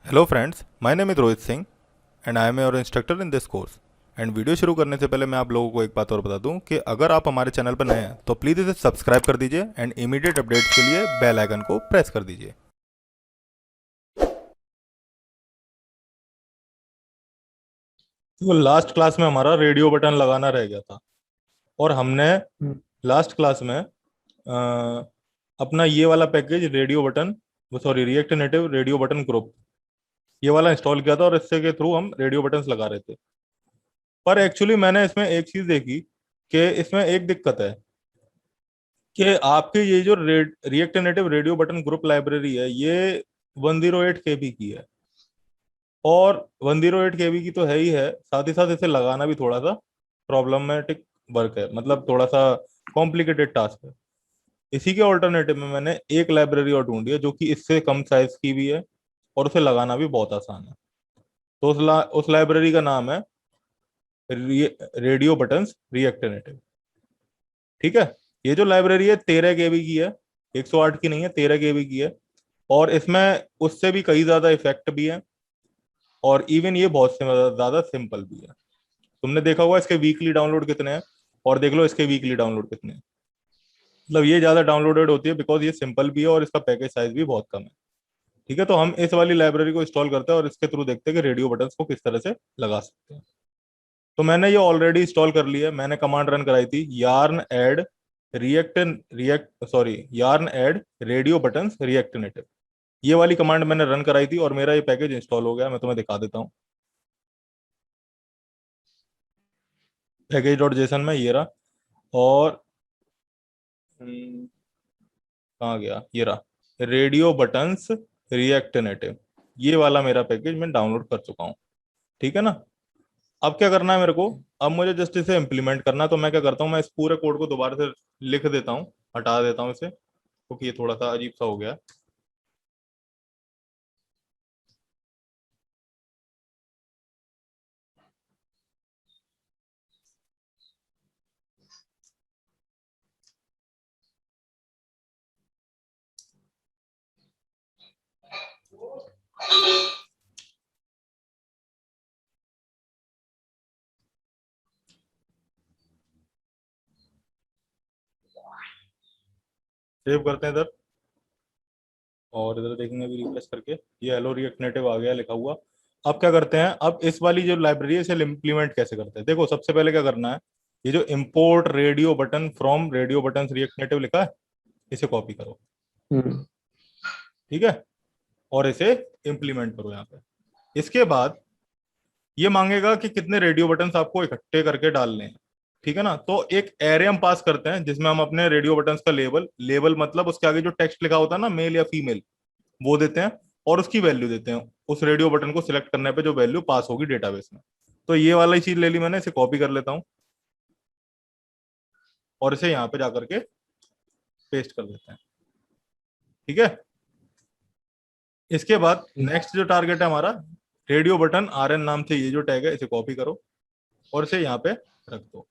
Hello friends, my name is Rohit Singh and I am your instructor in this course. And video शुरू करने से पहले मैं आप लोगों को एक बात और बता दूं कि अगर आप हमारे चैनल पर नए हैं तो प्लीज़ इसे सब्सक्राइब कर दीजिए एंड इमीडिएट अपडेट्स के लिए बेल आइकन को प्रेस कर दीजिए। तो लास्ट क्लास में हमारा रेडियो बटन लगाना रह गया था और हमने हम्म। लास्ट क्लास में अपना ये वाला package radio button, sorry, react native radio button group, ये वाला इंस्टॉल किया था और इससे के थ्रू हम रेडियो बटन्स लगा रहे थे। पर एक्चुअली मैंने इसमें एक चीज देखी कि इसमें एक दिक्कत है कि आपके ये जो react native radio button group library है ये 108 केबी की है। और 108 केबी की तो है ही है, साथ ही साथ इसे लगाना भी थोड़ा सा प्रॉब्लमेटिक वर्क है, मतलब थोड़ा सा कॉम्प्लिकेटेड टास्क है। इसी के ऑल्टरनेटिव में मैंने एक लाइब्रेरी और ढूंढी है जो कि इससे कम साइज की भी है और उसे लगाना भी बहुत आसान है। तो उस लाइब्रेरी का नाम है रेडियो बटन्स रिएक्ट नेटिव। ठीक है। ये जो लाइब्रेरी है 13 केबी की है, 108 की नहीं है, 13 केबी की है। और इसमें उससे भी कई ज्यादा इफेक्ट भी है और इवन ये बहुत से ज्यादा सिंपल भी है। तुमने देखा होगा इसके वीकली डाउनलोड कितने हैं, और देख लो इसके वीकली डाउनलोड कितने हैं। मतलब ये ज्यादा डाउनलोडेड होती है बिकॉज ये सिंपल भी है और इसका पैकेज साइज भी बहुत कम है। ठीक है, तो हम इस वाली लाइब्रेरी को इंस्टॉल करते हैं और इसके थ्रू देखते हैं कि रेडियो बटन्स को किस तरह से लगा सकते हैं। तो मैंने ये ऑलरेडी इंस्टॉल कर लिया है। मैंने कमांड रन कराई थी yarn add yarn add radio buttons react native. ये वाली कमांड मैंने रन कराई थी और मेरा ये पैकेज इंस्टॉल हो गया। मैं तुम्हें दिखा देता हूँ। पैकेज डॉट जेसन में ये रहा। और कहाँ गया, ये रहा रेडियो बटन्स रिएक्ट नेटिव। ये वाला मेरा पैकेज मैं डाउनलोड कर चुका हूँ। ठीक है ना। अब क्या करना है मेरे को, अब मुझे जस्ट इसे इम्प्लीमेंट करना है। तो मैं क्या करता हूँ, मैं इस पूरे कोड को दोबारा से लिख देता हूँ, हटा देता हूँ इसे क्योंकि ये थोड़ा सा अजीब सा हो गया। सेव करते हैं इधर और इधर देखेंगे अभी रिफ्रेश करके, ये हेलो रिएक्ट नेटिव आ गया लिखा हुआ। अब क्या करते हैं, अब इस वाली जो लाइब्रेरी है इसे इम्प्लीमेंट कैसे करते हैं। देखो सबसे पहले क्या करना है, ये जो import radio button from radio button react native लिखा है, इसे कॉपी करो। हम्म। ठीक है। और इसे इम्प्लीमेंट करो यहाँ पे। इसके बाद ये मांगेगा कि कितने रेडियो बटन्स आपको इकट्ठे करके डालने हैं। ठीक है ना। तो एक एरे हम पास करते हैं जिसमें हम अपने रेडियो बटन्स का लेबल लेबल मतलब उसके आगे जो टेक्स्ट लिखा होता है ना, मेल या फीमेल, वो देते हैं और उसकी वैल्यू देते हैं उस रेडियो बटन को सिलेक्ट करने पे जो वैल्यू पास होगी डेटाबेस में। तो ये वाला ही चीज ले ली मैंने, इसे कॉपी कर लेता हूँ और इसे यहाँ पे जाकर के पेस्ट कर देते हैं। ठीक है। इसके बाद नेक्स्ट जो टारगेट है हमारा, रेडियो बटन RN नाम से ये जो टैग है इसे कॉपी करो और इसे यहाँ पे रख दो।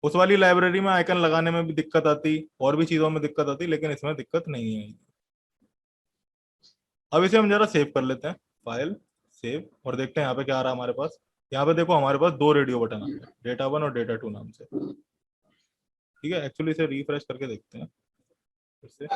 उस वाली लाइब्रेरी में आइकन लगाने में भी दिक्कत आती और भी चीजों में दिक्कत आती, लेकिन इसमें दिक्कत नहीं है। अब इसे हम जरा सेव कर लेते हैं, फाइल सेव, और देखते हैं यहाँ पे क्या आ रहा है हमारे पास। यहाँ पे देखो हमारे पास दो रेडियो बटन आ रहे हैं, डेटा 1 और डेटा 2 नाम से। ठीक है, एक्चुअली इसे रिफ्रेश करके देखते हैं फिर से।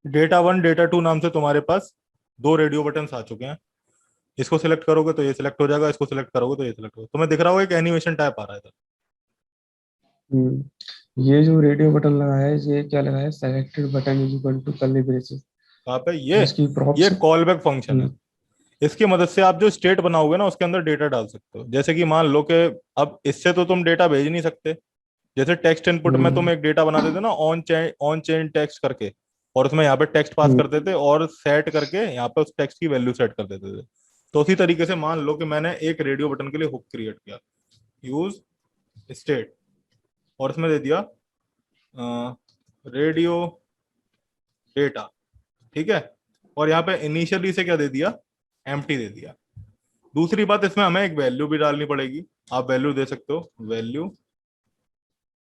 डेटा 1 डेटा 2 नाम से तुम्हारे पास दो रेडियो बटन आ चुके हैं। इसको सिलेक्ट करोगे तो ये सिलेक्ट हो जाएगा, इसको सिलेक्ट करोगे तो ये सिलेक्ट होगा। तुम्हें दिख रहा होगा एक एनिमेशन टाइप आ रहा है इधर। हम्म। ये जो रेडियो बटन लगाया है, ये क्या लगाया है? Selected button is equal to curly braces, कहाँ पे जिसकी ये प्रॉप्स। कॉल बैक फंक्शन है। इसकी मदद से आप जो स्टेट बनाओगे ना उसके अंदर डेटा डाल सकते हो। जैसे कि मान लो कि अब इससे तो तुम डेटा भेज नहीं सकते। जैसे टेक्स्ट इनपुट में तुम एक डेटा बनाते थे ना, ऑन चेन टेक्स्ट करके, और उसमें यहाँ पे टेक्स्ट पास करते थे और सेट करके यहाँ पे उस टेक्स्ट की वैल्यू सेट कर देते थे। तो उसी तरीके से मान लो कि मैंने एक रेडियो बटन के लिए हुक क्रिएट किया, यूज स्टेट, और इसमें दे दिया रेडियो डेटा। ठीक है, और यहाँ पे इनिशियली से क्या दे दिया, एम्प्टी दे दिया। दूसरी बात, इसमें हमें एक वैल्यू भी डालनी पड़ेगी। आप वैल्यू दे सकते हो, वैल्यू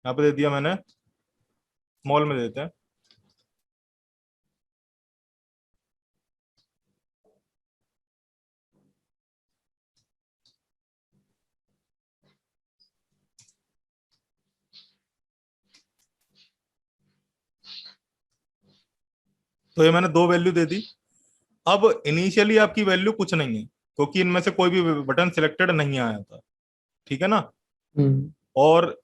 यहाँ पे दे दिया मैंने, स्मॉल में देते हैं। तो ये मैंने दो वैल्यू दे दी। अब इनिशियली आपकी वैल्यू कुछ नहीं है, क्योंकि इनमें से कोई भी बटन सिलेक्टेड नहीं आया था। ठीक है ना। और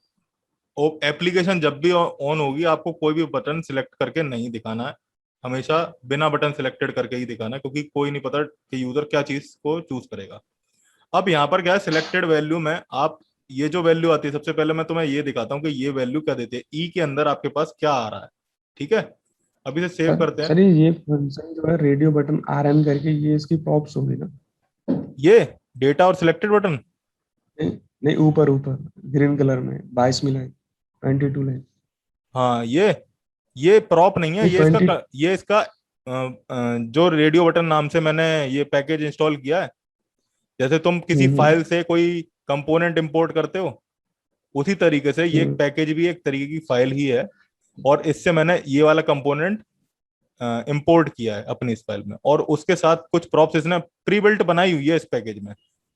एप्लीकेशन जब भी ऑन होगी आपको कोई भी बटन सिलेक्ट करके नहीं दिखाना है, हमेशा बिना बटन सिलेक्टेड करके ही दिखाना है, क्योंकि कोई नहीं पता कि यूजर क्या चीज को चूज करेगा। अब यहाँ पर क्या है, सिलेक्टेड वैल्यू में आप ये जो वैल्यू आती है, सबसे पहले मैं तुम्हें ये दिखाता हूँ कि ये वैल्यू क्या देती है, ई के अंदर आपके पास क्या आ रहा है। ठीक है, अभी से सेव करते हैं। सर ये फंक्शन जो है रेडियो बटन RN करके, ये इसकी प्रॉप्स होगी ना? ये डेटा और सिलेक्टेड बटन, नहीं, नहीं, ऊपर ऊपर ग्रीन कलर में 22वीं लाइन, 22 लाइन। हाँ ये प्रॉप नहीं है, नहीं, 20। ये इसका जो रेडियो बटन नाम से मैंने ये पैकेज इंस्टॉल किया है। जैसे तुम किसी हम्म। फाइल से कोई कंपोनेंट इंपोर्ट करते हो, उसी तरीके से ये हम्म। पैकेज भी एक तरीके की फाइल ही है। और इससे मैंने ये वाला कंपोनेंट इंपोर्ट किया है अपनी इस फाइल में, और उसके साथ कुछ प्रॉप्स इसने प्री बिल्ट बनाई हुई है इस पैकेज में,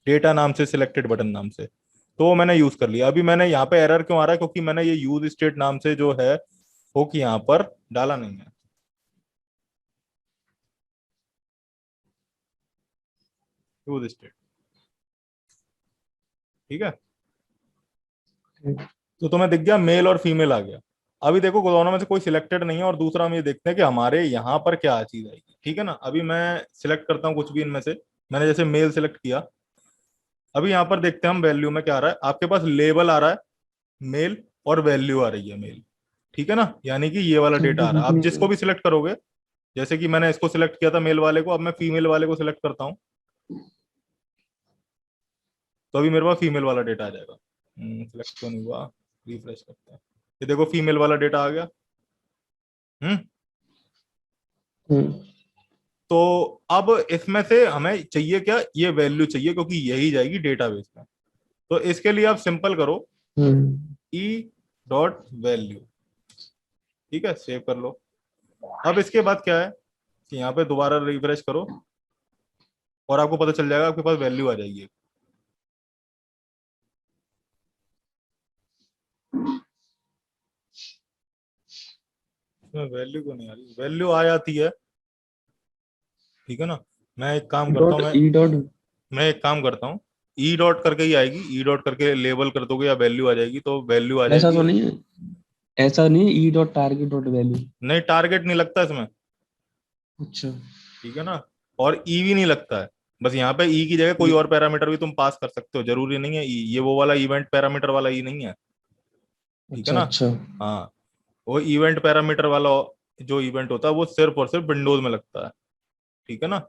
डेटा नाम से, सिलेक्टेड बटन नाम से। तो वो मैंने यूज कर लिया। अभी मैंने यहाँ पे एरर क्यों आ रहा है, क्योंकि मैंने ये यूज स्टेट नाम से जो है वो कि यहाँ पर डाला नहीं है। यूज स्टेट, ठीक है। ठीक। तो तुम्हें दिख गया मेल और फीमेल आ गया। अभी देखो दोनों में से कोई सिलेक्टेड नहीं है, और दूसरा हम ये देखते हैं कि हमारे यहाँ पर क्या चीज आएगी। ठीक है ना, अभी मैं सिलेक्ट करता हूँ कुछ भी इनमें से। मैंने जैसे मेल सिलेक्ट किया। अभी यहाँ पर देखते हैं हम वैल्यू में क्या आ रहा है। आपके पास लेबल आ रहा है मेल, और वैल्यू आ रही है मेल। ठीक है ना, यानी कि ये वाला सर डेटा ये आ रहा है। बीच आप में जिसको भी सिलेक्ट करोगे, जैसे कि मैंने इसको सिलेक्ट किया था मेल वाले को, अब मैं फीमेल वाले को सिलेक्ट करता हूँ, तो अभी मेरे पास फीमेल वाला डेटा आ जाएगा। सिलेक्ट तो नहीं हुआ, रिफ्रेश करते हैं। ये देखो फीमेल वाला डेटा आ गया। हम्म। हम्म। तो अब इसमें से हमें चाहिए क्या, ये वैल्यू चाहिए, क्योंकि यही जाएगी डेटाबेस में। तो इसके लिए आप सिंपल करो, हम्म। E dot value. ठीक है, सेव कर लो। अब इसके बाद क्या है कि यहाँ पे दोबारा रिफ्रेश करो, और आपको पता चल जाएगा, आपके पास वैल्यू आ जाएगी। इसमें वैल्यू क्यों नहीं आ रही, वैल्यू आ जाती है। ठीक है ना, मैं एक काम करता हूँ, डॉट ई डॉट। मैं एक काम करता हूँ, ई डॉट करके ही आएगी। ई डॉट करके लेबल कर दोगे या वैल्यू आ जाएगी, तो वैल्यू आ ऐसा जाएगी। तो नहीं है? ऐसा नहीं, E dot target dot value? नहीं, टारगेट नहीं लगता इसमें। अच्छा। ठीक है ना, और ई भी नहीं लगता है। बस यहाँ पे ई की जगह कोई ये। और पैरामीटर भी तुम पास कर सकते हो, जरूरी नहीं है ई, ये वो वाला इवेंट पैरामीटर वाला ई नहीं है। ठीक है अच्छा, ना। अच्छा। हाँ, वो इवेंट पैरामीटर वाला जो इवेंट होता है वो सिर्फ और सिर्फ विंडोज में लगता है। ठीक है ना,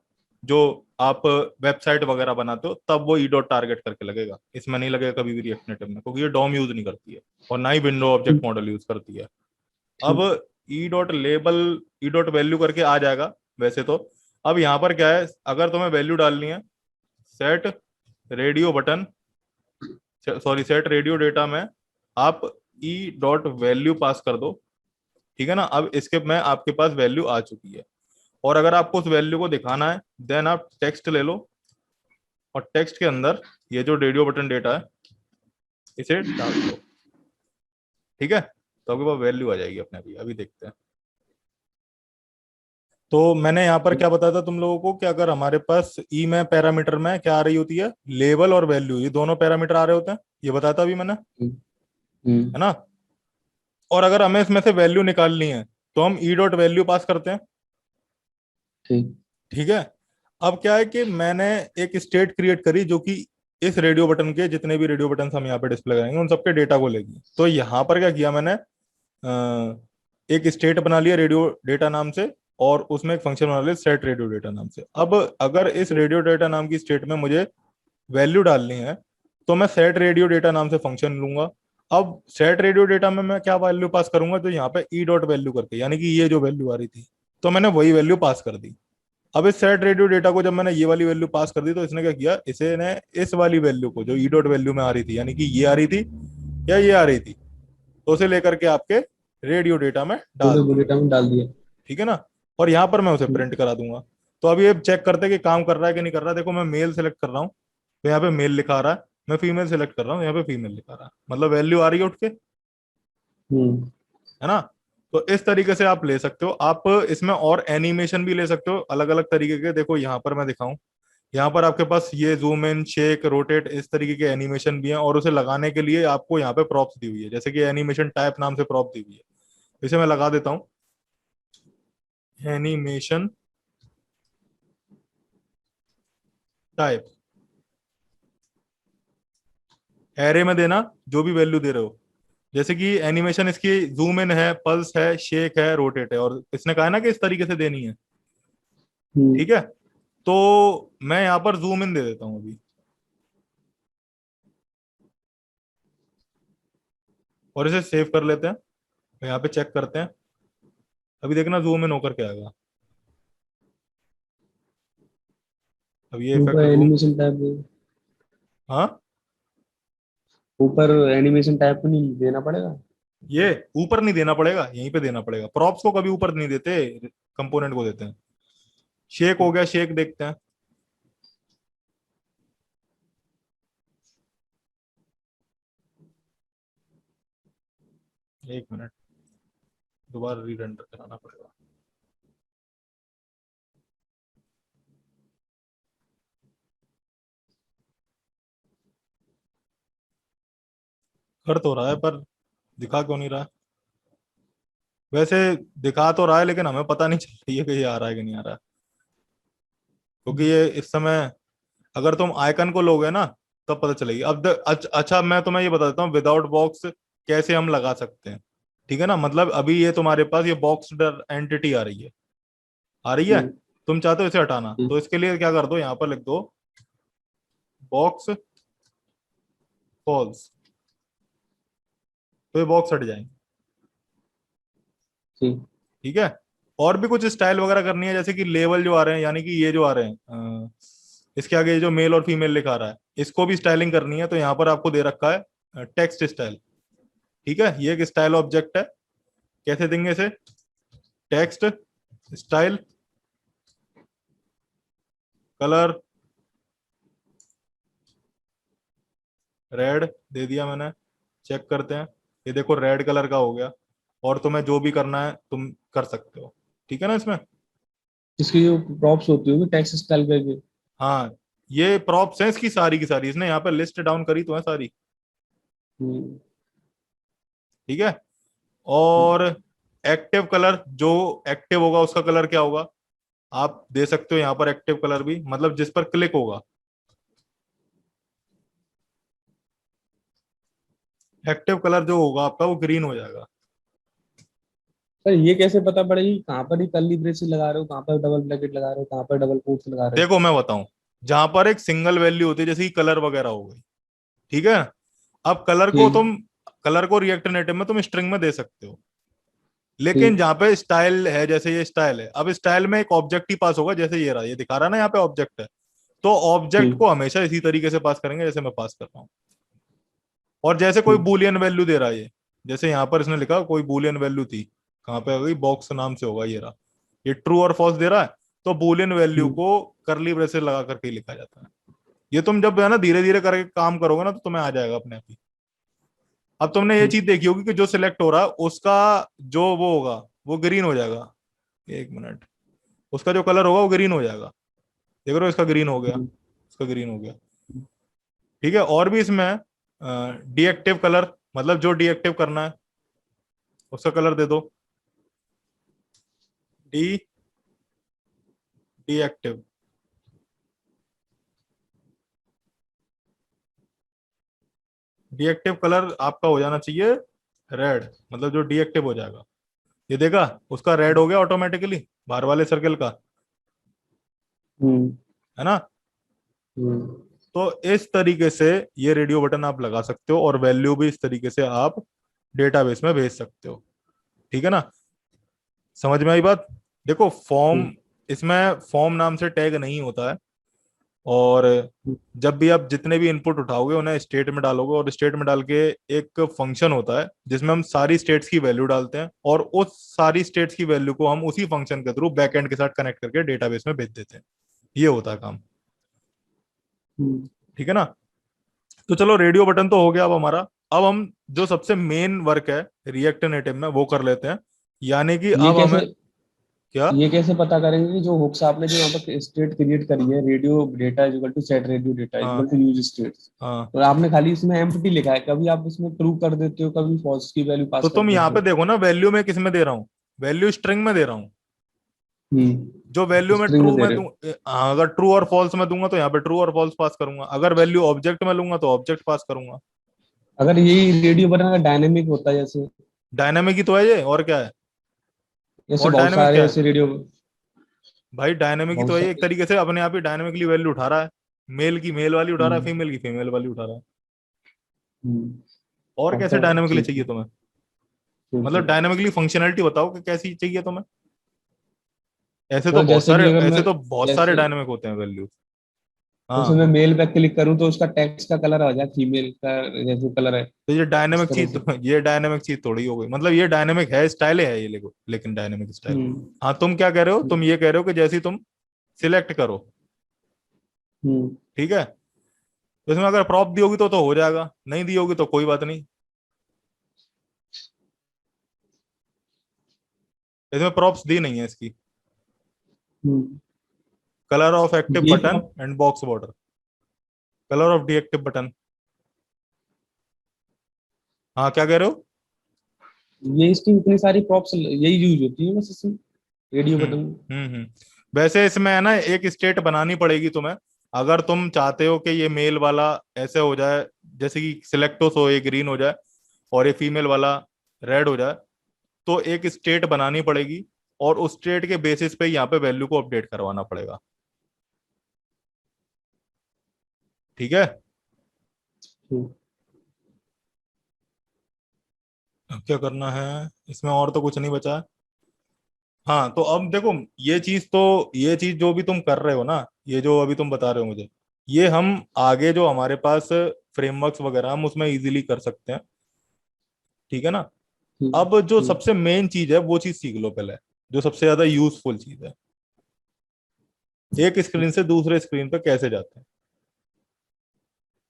जो आप वेबसाइट वगैरह बनाते हो तब वो ई डॉट टारगेट करके लगेगा, इसमें नहीं लगेगा कभी भी रिएक्ट नेटिव में, क्योंकि ये डॉम यूज नहीं करती है, और ना ही विंडो ऑब्जेक्ट ठीक। मॉडल यूज करती है। अब ठीक। E dot label, E dot value करके आ जाएगा वैसे तो। अब यहाँ पर क्या है, अगर तुम्हें वैल्यू डालनी है, set radio button, sorry set radio data में आप ई डॉट वैल्यू पास कर दो। ठीक है ना, अब इसके में आपके पास वैल्यू आ चुकी है। और अगर आपको उस वैल्यू को दिखाना है, देन आप टेक्स्ट ले लो, और टेक्स्ट के अंदर ये जो रेडियो बटन डेटा है इसे डाल दो। ठीक है, तो आपके पास वैल्यू आ जाएगी अपने अभी। अभी देखते हैं। तो मैंने यहाँ पर क्या बताया था तुम लोगों को कि अगर हमारे पास ई में पैरामीटर में क्या आ रही होती है, लेबल और वैल्यू, ये दोनों पैरामीटर आ रहे होते हैं, ये बताया था अभी मैंने, हम्म। है ना। और अगर हमें इसमें से वैल्यू निकालनी है तो हम ई डॉट वैल्यू पास करते हैं। ठीक। ठीक है। अब क्या है कि मैंने एक स्टेट क्रिएट करी जो कि इस रेडियो बटन के जितने भी रेडियो बटन हम यहाँ पे डिस्प्ले करेंगे उन सबके डेटा को लेगी। तो यहाँ पर क्या किया मैंने, एक स्टेट बना लिया रेडियो डेटा नाम से, और उसमें एक फंक्शन बना लिया सेट रेडियो डेटा नाम से। अब अगर इस रेडियो डेटा नाम की स्टेट में मुझे वैल्यू डालनी है तो मैं सेट रेडियो डेटा नाम से फंक्शन लूंगा। अब सेट रेडियो डेटा में मैं क्या वैल्यू पास करूंगा, तो यहाँ पे ई डॉट वैल्यू करके, यानी कि ये जो वैल्यू आ रही थी तो मैंने वही वैल्यू पास कर दी। अब इस सेट रेडियो डेटा को जब मैंने ये वाली वैल्यू पास कर दी तो इसने क्या किया, इसे ने इस वाली वैल्यू को जो ई डॉट वैल्यू में आ रही थी, यानी कि ये आ रही थी या ये आ रही थी, तो उसे लेकर के आपके रेडियो डेटा में डाल वीडियो दिया। डेटा में डाल दिया। ठीक है ना। और यहाँ पर मैं उसे हम्म। प्रिंट करा दूंगा। तो अब ये चेक करते हैं कि काम कर रहा है कि नहीं कर रहा है। देखो मैं मेल सेलेक्ट कर रहा हूँ तो यहाँ पे मेल लिखा आ रहा है, मैं फीमेल सेलेक्ट कर रहा हूँ यहाँ पे फीमेल लिखा आ रहा है, मतलब वैल्यू आ रही है उठ के, हम्म। है ना। तो इस तरीके से आप ले सकते हो। आप इसमें और एनिमेशन भी ले सकते हो अलग अलग तरीके के। देखो यहाँ पर मैं दिखाऊं, यहाँ पर आपके पास ये जूम इन शेक रोटेट इस तरीके के एनिमेशन भी हैं, और उसे लगाने के लिए आपको यहाँ पे प्रॉप्स दी हुई है, जैसे कि एनिमेशन टाइप नाम से प्रॉप दी हुई है। इसे मैं लगा देता हूँ, एनिमेशन टाइप, एरे में देना जो भी वैल्यू दे रहे हो। जैसे कि एनिमेशन इसकी जूम इन है, पल्स है, शेक है, रोटेट है, और इसने कहा है ना कि इस तरीके से देनी है। हम्म। ठीक है। तो मैं यहाँ पर जूम इन दे देता हूँ अभी, और इसे सेव कर लेते हैं। यहाँ पे चेक करते हैं, अभी देखना जूम इन होकर के आएगा। अब ये ऊपर इफेक्ट जूम, एनिमेशन टैब, हाँ ऊपर एनिमेशन टैब को नहीं देना पड़ेगा? ये ऊपर नहीं देना पड़ेगा, यहीं पे देना पड़ेगा। प्रॉप्स को कभी ऊपर नहीं देते, कंपोनेंट को देते हैं। शेक हो गया, शेक देखते हैं। एक मिनट, दोबारा री रेंडर कराना पड़ेगा। कर तो रहा है पर दिखा क्यों नहीं रहा है। वैसे दिखा तो रहा है लेकिन हमें पता नहीं चल रही है कि ये आ रहा है कि नहीं आ रहा है, क्योंकि ये इस समय अगर तुम आइकन को लोगे ना तब पता चलेगी। अब अच्छा मैं तुम्हें ये बता देता हूँ विदाउट बॉक्स कैसे हम लगा सकते हैं। ठीक है ना, मतलब अभी ये तुम्हारे पास ये बॉक्स एंटिटी आ रही है, आ रही है। हम्म। तुम चाहते हो इसे हटाना, ठीक। तो इसके लिए क्या कर दो, यहाँ पर लिख दो बॉक्स फॉल्स, तो ये बॉक्स हट जाएंगे। ठीक। ठीक है। और भी कुछ स्टाइल वगैरह करनी है, जैसे कि लेवल जो आ रहे हैं, यानी कि ये जो आ रहे हैं इसके आगे ये जो मेल और फीमेल लिखा रहा है, इसको भी स्टाइलिंग करनी है। तो यहाँ पर आपको दे रखा है टेक्स्ट स्टाइल। ठीक है, ये एक स्टाइल ऑब्जेक्ट है। कैसे देंगे इसे, टेक्स्ट स्टाइल कलर रेड दे दिया मैंने। चेक करते हैं, ये देखो रेड कलर का हो गया। और तुम्हें जो भी करना है तुम कर सकते हो। ठीक है ना इसमें। इसकी जो प्रॉप्स होती होगी टेक्स्ट स्टाइल करके। हाँ, ये प्रॉप्स हैं इसकी सारी की सारी, इसने यहाँ पे लिस्ट डाउन करी तो है सारी। हम्म। ठीक है। ठीक। और एक्टिव कलर, जो एक्टिव होगा उसका कलर क्या होगा, आप दे सकते हो यहाँ पर एक्टिव कलर भी, मतलब जिस पर क्लिक होगा एक्टिव कलर जो होगा आपका वो ग्रीन हो जाएगा। सर ये कैसे पता पड़ेगी कहाँ पर ही कर्ली ब्रेसेस लगा रहे हो, कहाँ पर डबल ब्रैकेट लगा रहे हो, कहाँ पर डबल कोट्स लगा रहे हो? देखो मैं बताऊं, जहां पर एक सिंगल वैल्यू होती है जैसे कि कलर वगैरह हो गई, ठीक है। अब ठीक। कलर को रिएक्ट नेटिव में तुम स्ट्रिंग में दे सकते हो, लेकिन ठीक। जहां पे स्टाइल है, जैसे ये स्टाइल है, अब स्टाइल में एक ऑब्जेक्ट ही पास होगा, जैसे ये रहा, ये दिखा रहा है ना यहाँ पे ऑब्जेक्ट है। तो ऑब्जेक्ट ठीक। को हमेशा इसी तरीके से पास करेंगे जैसे मैं पास कर रहा हूँ। और जैसे कोई ठीक। बुलियन वैल्यू दे रहा है ये, जैसे यहाँ पर इसने लिखा कोई बुलियन वैल्यू थी, कहाँ पे आ गई, बॉक्स नाम से होगा, ये रहा, ये ट्रू और फॉल्स दे रहा है। तो बुलियन वैल्यू हम्म। को करली ब्रेसेस लगा करके लिखा जाता है। ये तुम जब है ना धीरे धीरे करके काम करोगे ना तो तुम्हें आ जाएगा अपने आप ही। अब तुमने ये ठीक। चीज देखी होगी कि जो सिलेक्ट हो रहा है उसका जो वो होगा वो ग्रीन हो जाएगा। एक मिनट, उसका जो कलर होगा वो ग्रीन हो जाएगा। देख रहे हो, इसका ग्रीन हो गया, हम्म। इसका ग्रीन हो गया। ठीक है। और भी इसमें डीएक्टिव कलर, मतलब जो डीएक्टिव करना है, उसका कलर दे दो डी डीएक्टिव। डीएक्टिव कलर आपका हो जाना चाहिए रेड, मतलब जो डीएक्टिव हो जाएगा। ये देखा, उसका रेड हो गया ऑटोमेटिकली बाहर वाले सर्कल का, हम्म है ना। हम्म तो इस तरीके से ये रेडियो बटन आप लगा सकते हो, और वैल्यू भी इस तरीके से आप डेटाबेस में भेज सकते हो। ठीक है ना, समझ में आई बात। देखो फॉर्म, हम्म इसमें फॉर्म नाम से टैग नहीं होता है, और जब भी आप जितने भी इनपुट उठाओगे उन्हें स्टेट में डालोगे, और स्टेट में डाल के एक फंक्शन होता है जिसमें हम सारी स्टेट्स की वैल्यू डालते हैं, और उस सारी स्टेट्स की वैल्यू को हम उसी फंक्शन के थ्रू बैकएंड के साथ कनेक्ट करके डेटाबेस में भेज देते हैं। ये होता है काम। हम्म। ठीक है ना। तो चलो रेडियो बटन तो हो गया अब हमारा। अब हम जो सबसे मेन वर्क है रिएक्ट नेटिव में वो कर लेते हैं, यानी कि ये अब कैसे हमें क्या। ये कैसे पता करेंगे कि जो हुक्स आपने जो यहाँ पर स्टेट क्रिएट करी है, radio data is equal to set radio data is हाँ इक्वल टू यूज स्टेट्स, हाँ। तो आपने खाली इसमें एम्प्टी लिखा है, कभी आप इसमें ट्रू कर देते हो, कभी फॉल्स की वैल्यू तो पास कर तुम यहाँ देते पे हो। देखो ना, वैल्यू में किस में दे रहा हूँ, वैल्यू स्ट्रिंग में दे रहा हूँ। जो वैल्यू में स्ट्रिंग ट्रू में दे में रहे दूं, हो। हाँ, अगर ट्रू और फॉल्स में दूंगा तो यहाँ पे ट्रू और फॉल्स पास करूंगा, अगर वैल्यू ऑब्जेक्ट में लूंगा तो ऑब्जेक्ट पास करूंगा। अगर यही रेडियो बटन का डायनेमिक होता है, जैसे डायनेमिक ही तो है ये, और क्या है। जैसे और बहुत डायनेमिक सारे क्या है ऐसे रेडियो, भाई, डायनेमिक ही तो बहुत है ये, एक सारे। तरीके से अपने आप ही डायनेमिकली वैल्यू उठा रहा है। मेल की मेल वाली उठा रहा है, हम्म फीमेल की फीमेल वाली उठा रहा है। हम्म। और कैसे अच्छा डायनेमिकली ठीक चाहिए है। तुम्हें, ठीक मतलब ठीक। डायनेमिकली फंक्शनैलिटी बताओ कि कैसी चाहिए तुम्हें। ऐसे तो मतलब बहुत जैसे सारे, कि अगर ऐसे मैं तो बहुत सारे जैसे डायनेमिक होते हैं वैल्यूज। जैसे हाँ। मैं मेल पे क्लिक करूँ तो उसका टेक्स्ट का कलर आ जाए फीमेल का, जैसे कलर है, तो ये इस डायनेमिक तरह चीज से। तो, ये डायनेमिक चीज थोड़ी हो गई, मतलब ये डायनेमिक है, स्टाइल है ये, लेकिन डायनेमिक स्टाइल। हम्म हाँ, तुम क्या कह रहे हो, तुम हम्म ये कह रहे हो कि जैसे ही तुम सिलेक्ट करो, हम्म। ठीक है, तो इसमें अगर प्रॉप दी होगी तो हो जाएगा, नहीं दी होगी तो कोई बात नहीं। इसमें प्रॉप्स दी नहीं है इसकी। हम्म। कलर ऑफ एक्टिव ये button and box border, colour of deactive button. हाँ, क्या कह रहे हो। ये इसकी इतनी सारी प्रॉप्स यही यूज होती है बस इसमें, रेडियो हम्म बटन में। वैसे इसमें है ना एक स्टेट बनानी पड़ेगी तुम्हें, अगर तुम चाहते हो कि ये मेल वाला ऐसे हो जाए, जैसे कि सिलेक्टोस हो, ये ग्रीन हो जाए, और ये फीमेल वाला रेड हो जाए, तो एक स्टेट बनानी पड़ेगी, और उस स्टेट के बेसिस पे यहाँ पे वैल्यू को अपडेट करवाना पड़ेगा। ठीक है। हम्म अब क्या करना है इसमें, और तो कुछ नहीं बचा है। हाँ, तो अब देखो, ये चीज जो भी तुम कर रहे हो ना, ये जो अभी तुम बता रहे हो मुझे, ये हम आगे जो हमारे पास फ्रेमवर्क्स वगैरह हम उसमें इजीली कर सकते हैं। ठीक है ना। हम्म अब जो हम्म सबसे मेन चीज है वो चीज सीख लो पहले, जो सबसे ज्यादा यूजफुल चीज है, एक स्क्रीन से दूसरे स्क्रीन पे कैसे जाते हैं।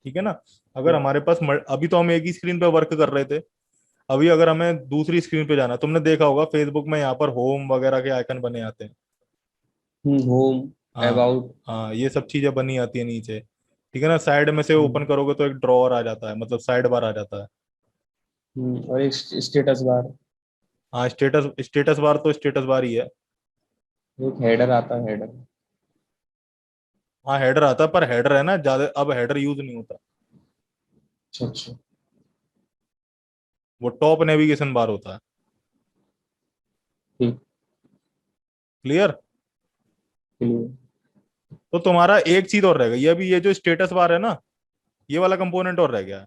ठीक है ना। अगर हम्म हमारे पास अभी तो हम एक ही स्क्रीन पे वर्क कर रहे थे, अभी अगर हमें दूसरी स्क्रीन पे जाना, तुमने देखा होगा फेसबुक में यहाँ पर होम वगैरह के आइकन बने आते हैं। होम, हाँ अबाउट। हाँ, ये सब चीजें बनी आती है नीचे। ठीक है ना, साइड में से ओपन करोगे तो एक ड्रॉअर आ जाता है, मतलब साइड बार आ जाता है। और एक स्टेटस बार, हाँ, स्टेटस स्टेटस बार तो स्टेटस बार ही है। एक हेडर आता है, हेडर। हाँ, हेडर आता है, पर हेडर है ना ज्यादा, अब हेडर यूज नहीं होता। अच्छा अच्छा। वो टॉप नेविगेशन बार होता है। ठीक। क्लियर। क्लियर। तो तुम्हारा एक चीज और रह गई, अभी ये जो स्टेटस बार है ना, ये वाला कंपोनेंट और रह गया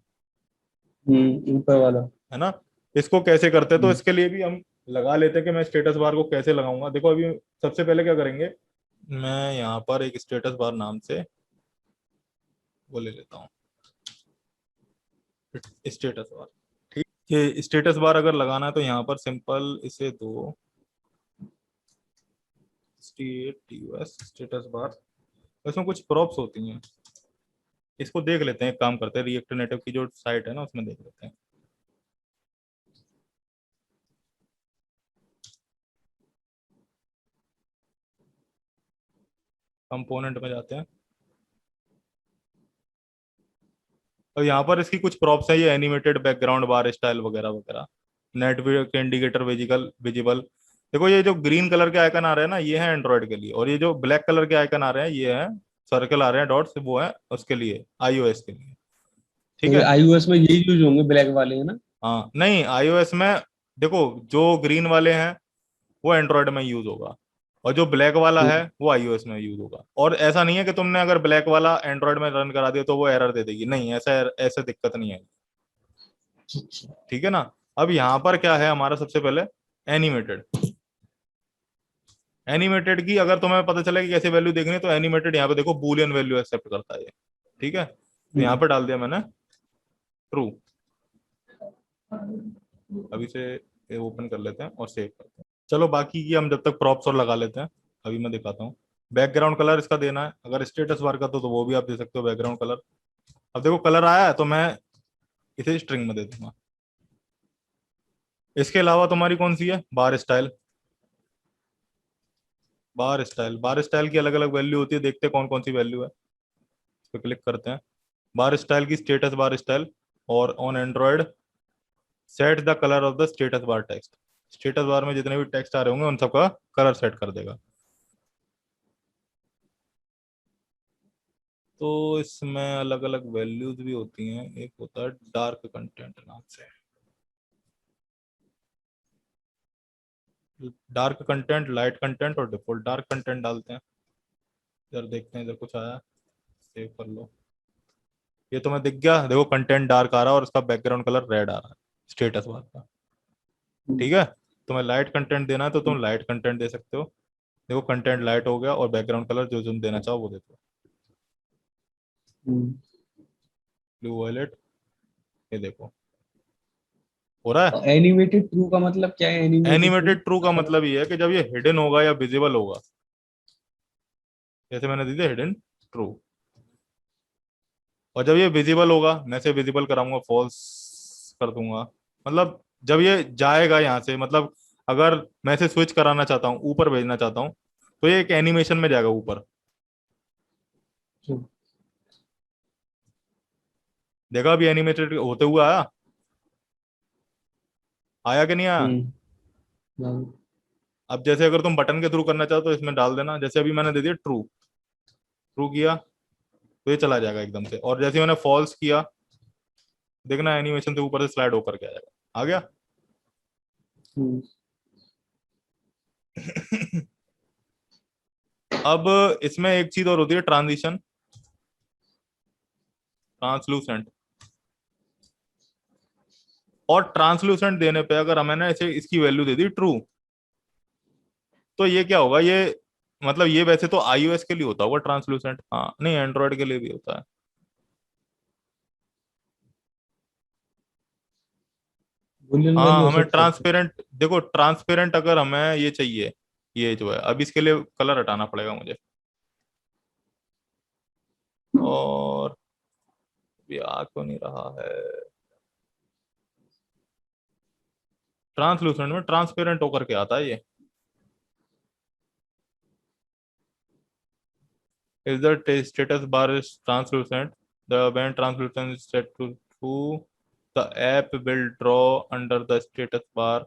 ऊपर वाला। है ना। इसको कैसे करते हैं, तो हम्म इसके लिए भी हम लगा लेते हैं कि मैं स्टेटस बार को कैसे लगाऊंगा। देखो अभी सबसे पहले क्या करेंगे, मैं यहाँ पर एक स्टेटस बार नाम से वो ले लेता हूँ, स्टेटस बार। ठीक, ये स्टेटस बार अगर लगाना है तो यहाँ पर सिंपल इसे दो स्टेटस स्टेटस बार, इसमें कुछ प्रॉप्स होती हैं, इसको देख लेते हैं, एक काम करते हैं, रिएक्ट नेटिव की जो साइट है ना उसमें देख लेते हैं। कंपोनेंट में जाते हैं, और यहाँ पर इसकी कुछ प्रॉप्स है, ये एनिमेटेड बैकग्राउंड बार स्टाइल वगैरह वगैरह। Network indicator visible visible. देखो ये जो ग्रीन कलर के आइकन आ रहे हैं ना, ये है एंड्रॉइड के लिए, और ये जो ब्लैक कलर के आइकन आ रहे हैं, ये है सर्कल आ रहे हैं डॉट्स, वो है उसके लिए, आईओएस के लिए। ठीक तो है। iOS में यही यूज होंगे ब्लैक वाले, है ना? हाँ नहीं, आईओएस में देखो जो ग्रीन वाले हैं वो एंड्रॉयड में यूज होगा, और जो ब्लैक वाला है हम्म, वो आईओएस में यूज होगा। और ऐसा नहीं है कि तुमने अगर ब्लैक वाला एंड्रॉयड में रन करा दिया तो वो एरर दे देगी, नहीं, ऐसा ऐसे दिक्कत नहीं है। अच्छा। ठीक है ना। अब यहाँ पर क्या है हमारा, सबसे पहले एनिमेटेड। एनिमेटेड की अगर तुम्हें पता चले कि कैसे वैल्यू देखनी है, तो एनिमेटेड यहाँ पे देखो बूलियन वैल्यू एक्सेप्ट करता है ये। ठीक है, तो यहाँ हम्म, पे डाल दिया मैंने ट्रू। अभी से ओपन कर लेते हैं और सेव करते हैं। चलो बाकी की हम जब तक प्रॉप्स और लगा लेते हैं, अभी मैं दिखाता हूँ। बैकग्राउंड कलर इसका देना है, अगर स्टेटस बार का तो वो भी आप दे सकते हो बैकग्राउंड कलर। अब देखो कलर आया है तो मैं इसे स्ट्रिंग में दे दूंगा। इसके अलावा तुम्हारी कौन सी है, बार स्टाइल। बार स्टाइल की अलग अलग वैल्यू होती है, देखते हैं कौन कौन सी वैल्यू है। इस पर क्लिक करते हैं। बार स्टाइल की स्टेटस बार स्टाइल, और on Android set the colour of the status bar text. Status bar में जितने भी टेक्स्ट आ रहे होंगे उन सबका कलर सेट कर देगा। तो इसमें अलग अलग वैल्यूज भी होती हैं, एक होता है डार्क कंटेंट नाम से। डार्क कंटेंट, लाइट कंटेंट और डिफॉल्ट डार्क कंटेंट डालते हैं। इधर देखते हैं, इधर कुछ आया, सेव कर लो। ये तुम्हें दिख गया, देखो कंटेंट डार्क आ रहा है और उसका बैकग्राउंड कलर रेड आ रहा है स्टेटस बार का। हम्म, ठीक है, तुम्हें लाइट कंटेंट देना है तो तुम लाइट कंटेंट दे सकते हो। देखो कंटेंट लाइट हो गया, और बैकग्राउंड कलर जो तुम देना चाहो वो दे दो, हम्म। Blue violet. ये देखो हो रहा है। एनिमेटेड ट्रू का मतलब क्या है? एनिमेटेड ट्रू एनिमेटेड ट्रू का मतलब? मतलब ये है कि जब ये हिडन होगा या विजिबल होगा, जैसे मैंने दी थी हिडन ट्रू, और जब ये विजिबल होगा, मैं से विजिबल कराऊंगा फॉल्स कर दूंगा। मतलब जब ये जाएगा यहाँ से, मतलब अगर मैं से स्विच कराना चाहता हूँ, ऊपर भेजना चाहता हूँ, तो ये एक एनिमेशन में जाएगा ऊपर। देखा अभी एनिमेटेड होते हुए आया, आया कि नहीं आया। हम्म। हाँ। अब जैसे अगर तुम बटन के थ्रू करना चाहो तो इसमें डाल देना, जैसे अभी मैंने दे दिया ट्रू, ट्रू किया तो ये चला जाएगा एकदम से, और जैसे मैंने फॉल्स किया, देखना एनिमेशन से ऊपर से स्लाइड होकर के आ जाएगा, आ गया। हम्म, अब इसमें एक चीज और होती है, ट्रांजिशन, ट्रांसलूसेंट। और ट्रांसलूसेंट देने पे अगर मैंने इसे इसकी वैल्यू दे दी ट्रू, तो ये क्या होगा, ये मतलब ये वैसे तो आईओएस के लिए होता होगा ट्रांसलूसेंट, हाँ नहीं एंड्रॉयड के लिए भी होता है। बुलियन हाँ वैल्यू हमें एक्सेप्ट करते ट्रांसपेरेंट, देखो ट्रांसपेरेंट अगर हमें ये चाहिए, ये जो है अब इसके लिए कलर हटाना पड़ेगा मुझे, और ये आ क्यों नहीं रहा है। ट्रांसलूसेंट में ट्रांसपेरेंट होकर के आता है ये। If the status bar is translucent, the when translucent is set to true, the app will draw under the status bar।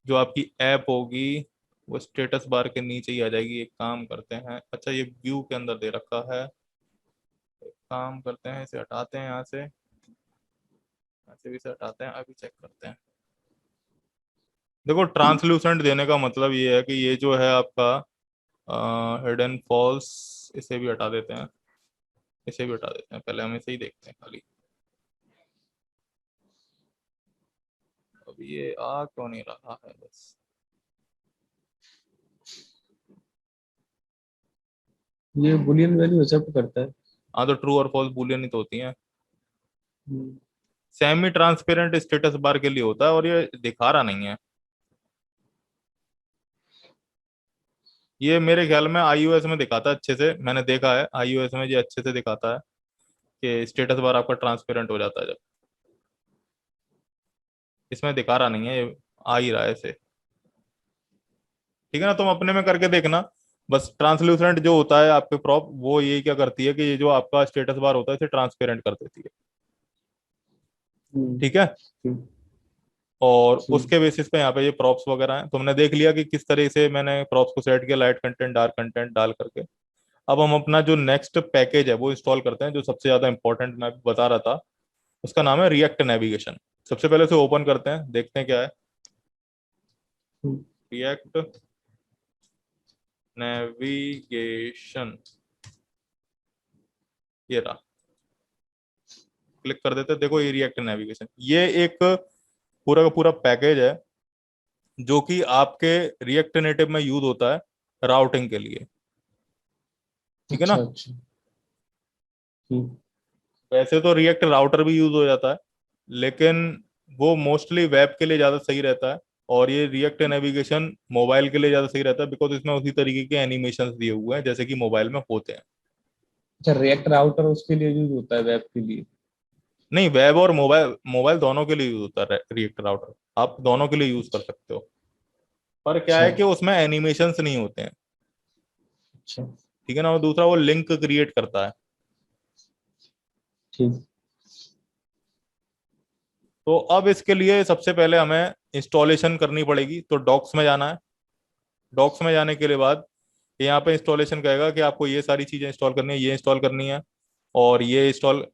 जो आपकी ऐप होगी वो स्टेटस बार के नीचे ही आ जाएगी। एक काम करते हैं, अच्छा ये व्यू के अंदर दे रखा है, एक काम करते हैं इसे हटाते हैं यहाँ से, यहाँ से भी इसे हटाते हैं, अभी चेक करते हैं। देखो ट्रांसलूसेंट देने का मतलब ये है कि ये जो है आपका हिडन फॉल्स, इसे भी हटा देते हैं, इसे भी हटा देते हैं, पहले हम इसे ही देखते हैं खाली। अब ये आ क्यों नहीं रहा है बस। हैं। ये बुलियन वैल्यू एक्सेप्ट करता है। हाँ तो ट्रू और फॉल्स बूलियन ही तो होती हैं। हम्म, सेमी ट्रांसपेरेंट स्टेटस बार के लिए होता है, और ये दिखा रहा नहीं है। ये मेरे ख्याल में आईओएस में दिखाता है अच्छे से, मैंने देखा है आईओएस में ये अच्छे से दिखाता है कि स्टेटस बार आपका ट्रांसपेरेंट हो जाता है जब। इसमें दिखा रहा नहीं है, ये आ ही रहा है ऐसे। ठीक है ना, तुम अपने में करके देखना। बस ट्रांसल्यूसेंट जो होता है आपके प्रॉप, वो ये क्या करती है कि ये जो आपका स्टेटस बार होता है इसे ट्रांसपेरेंट कर देती है। हम्म, ठीक है। ठीक। और ठीक। उसके बेसिस पे यहाँ पे ये प्रॉप्स वगैरह हैं। तुमने देख लिया कि किस तरह से मैंने प्रॉप्स को सेट किया, लाइट कंटेंट डार्क कंटेंट डाल करके। अब हम अपना जो नेक्स्ट पैकेज है वो इंस्टॉल करते हैं, जो सबसे ज्यादा इंपॉर्टेंट मैं बता रहा था। उसका नाम है रिएक्ट नेविगेशन। सबसे पहले उसे ओपन करते हैं, देखते हैं क्या है। हम्म, रिएक्ट नेविगेशन, ये रहा। क्लिक कर देते हैं, देखो ये रिएक्ट नेविगेशन, ये एक पूरा का पूरा पैकेज है जो कि आपके रिएक्ट नेटिव में यूज होता है राउटिंग के लिए। ठीक है ना। अच्छा अच्छा। ठीक। वैसे तो रिएक्ट राउटर भी यूज हो जाता है, लेकिन वो मोस्टली वेब के लिए ज्यादा सही रहता है। और ये रिएक्ट नेविगेशन मोबाइल के लिए ज्यादा सही रहता है, बिकॉज इसमें उसी तरीके के एनिमेशंस दिए हुए हैं जैसे कि मोबाइल में होते हैं। अच्छा, रिएक्ट राउटर उसके लिए यूज होता है, वेब के लिए? नहीं, वेब और मोबाइल मोबाइल दोनों के लिए यूज होता है रिएक्ट राउटर। आप दोनों के लिए यूज कर सकते हो। पर क्या अच्छा है कि उसमें एनिमेशंस नहीं होते हैं। अच्छा। ठीक है ना। और दूसरा, वो लिंक क्रिएट करता है। ठीक। तो अब इसके लिए सबसे पहले हमें इंस्टॉलेशन करनी पड़ेगी, तो डॉक्स में जाना है। डॉक्स में जाने के लिए बाद यहाँ पे इंस्टॉलेशन कहेगा कि आपको ये सारी चीजें इंस्टॉल करनी है, ये इंस्टॉल करनी है। और ये इंस्टॉल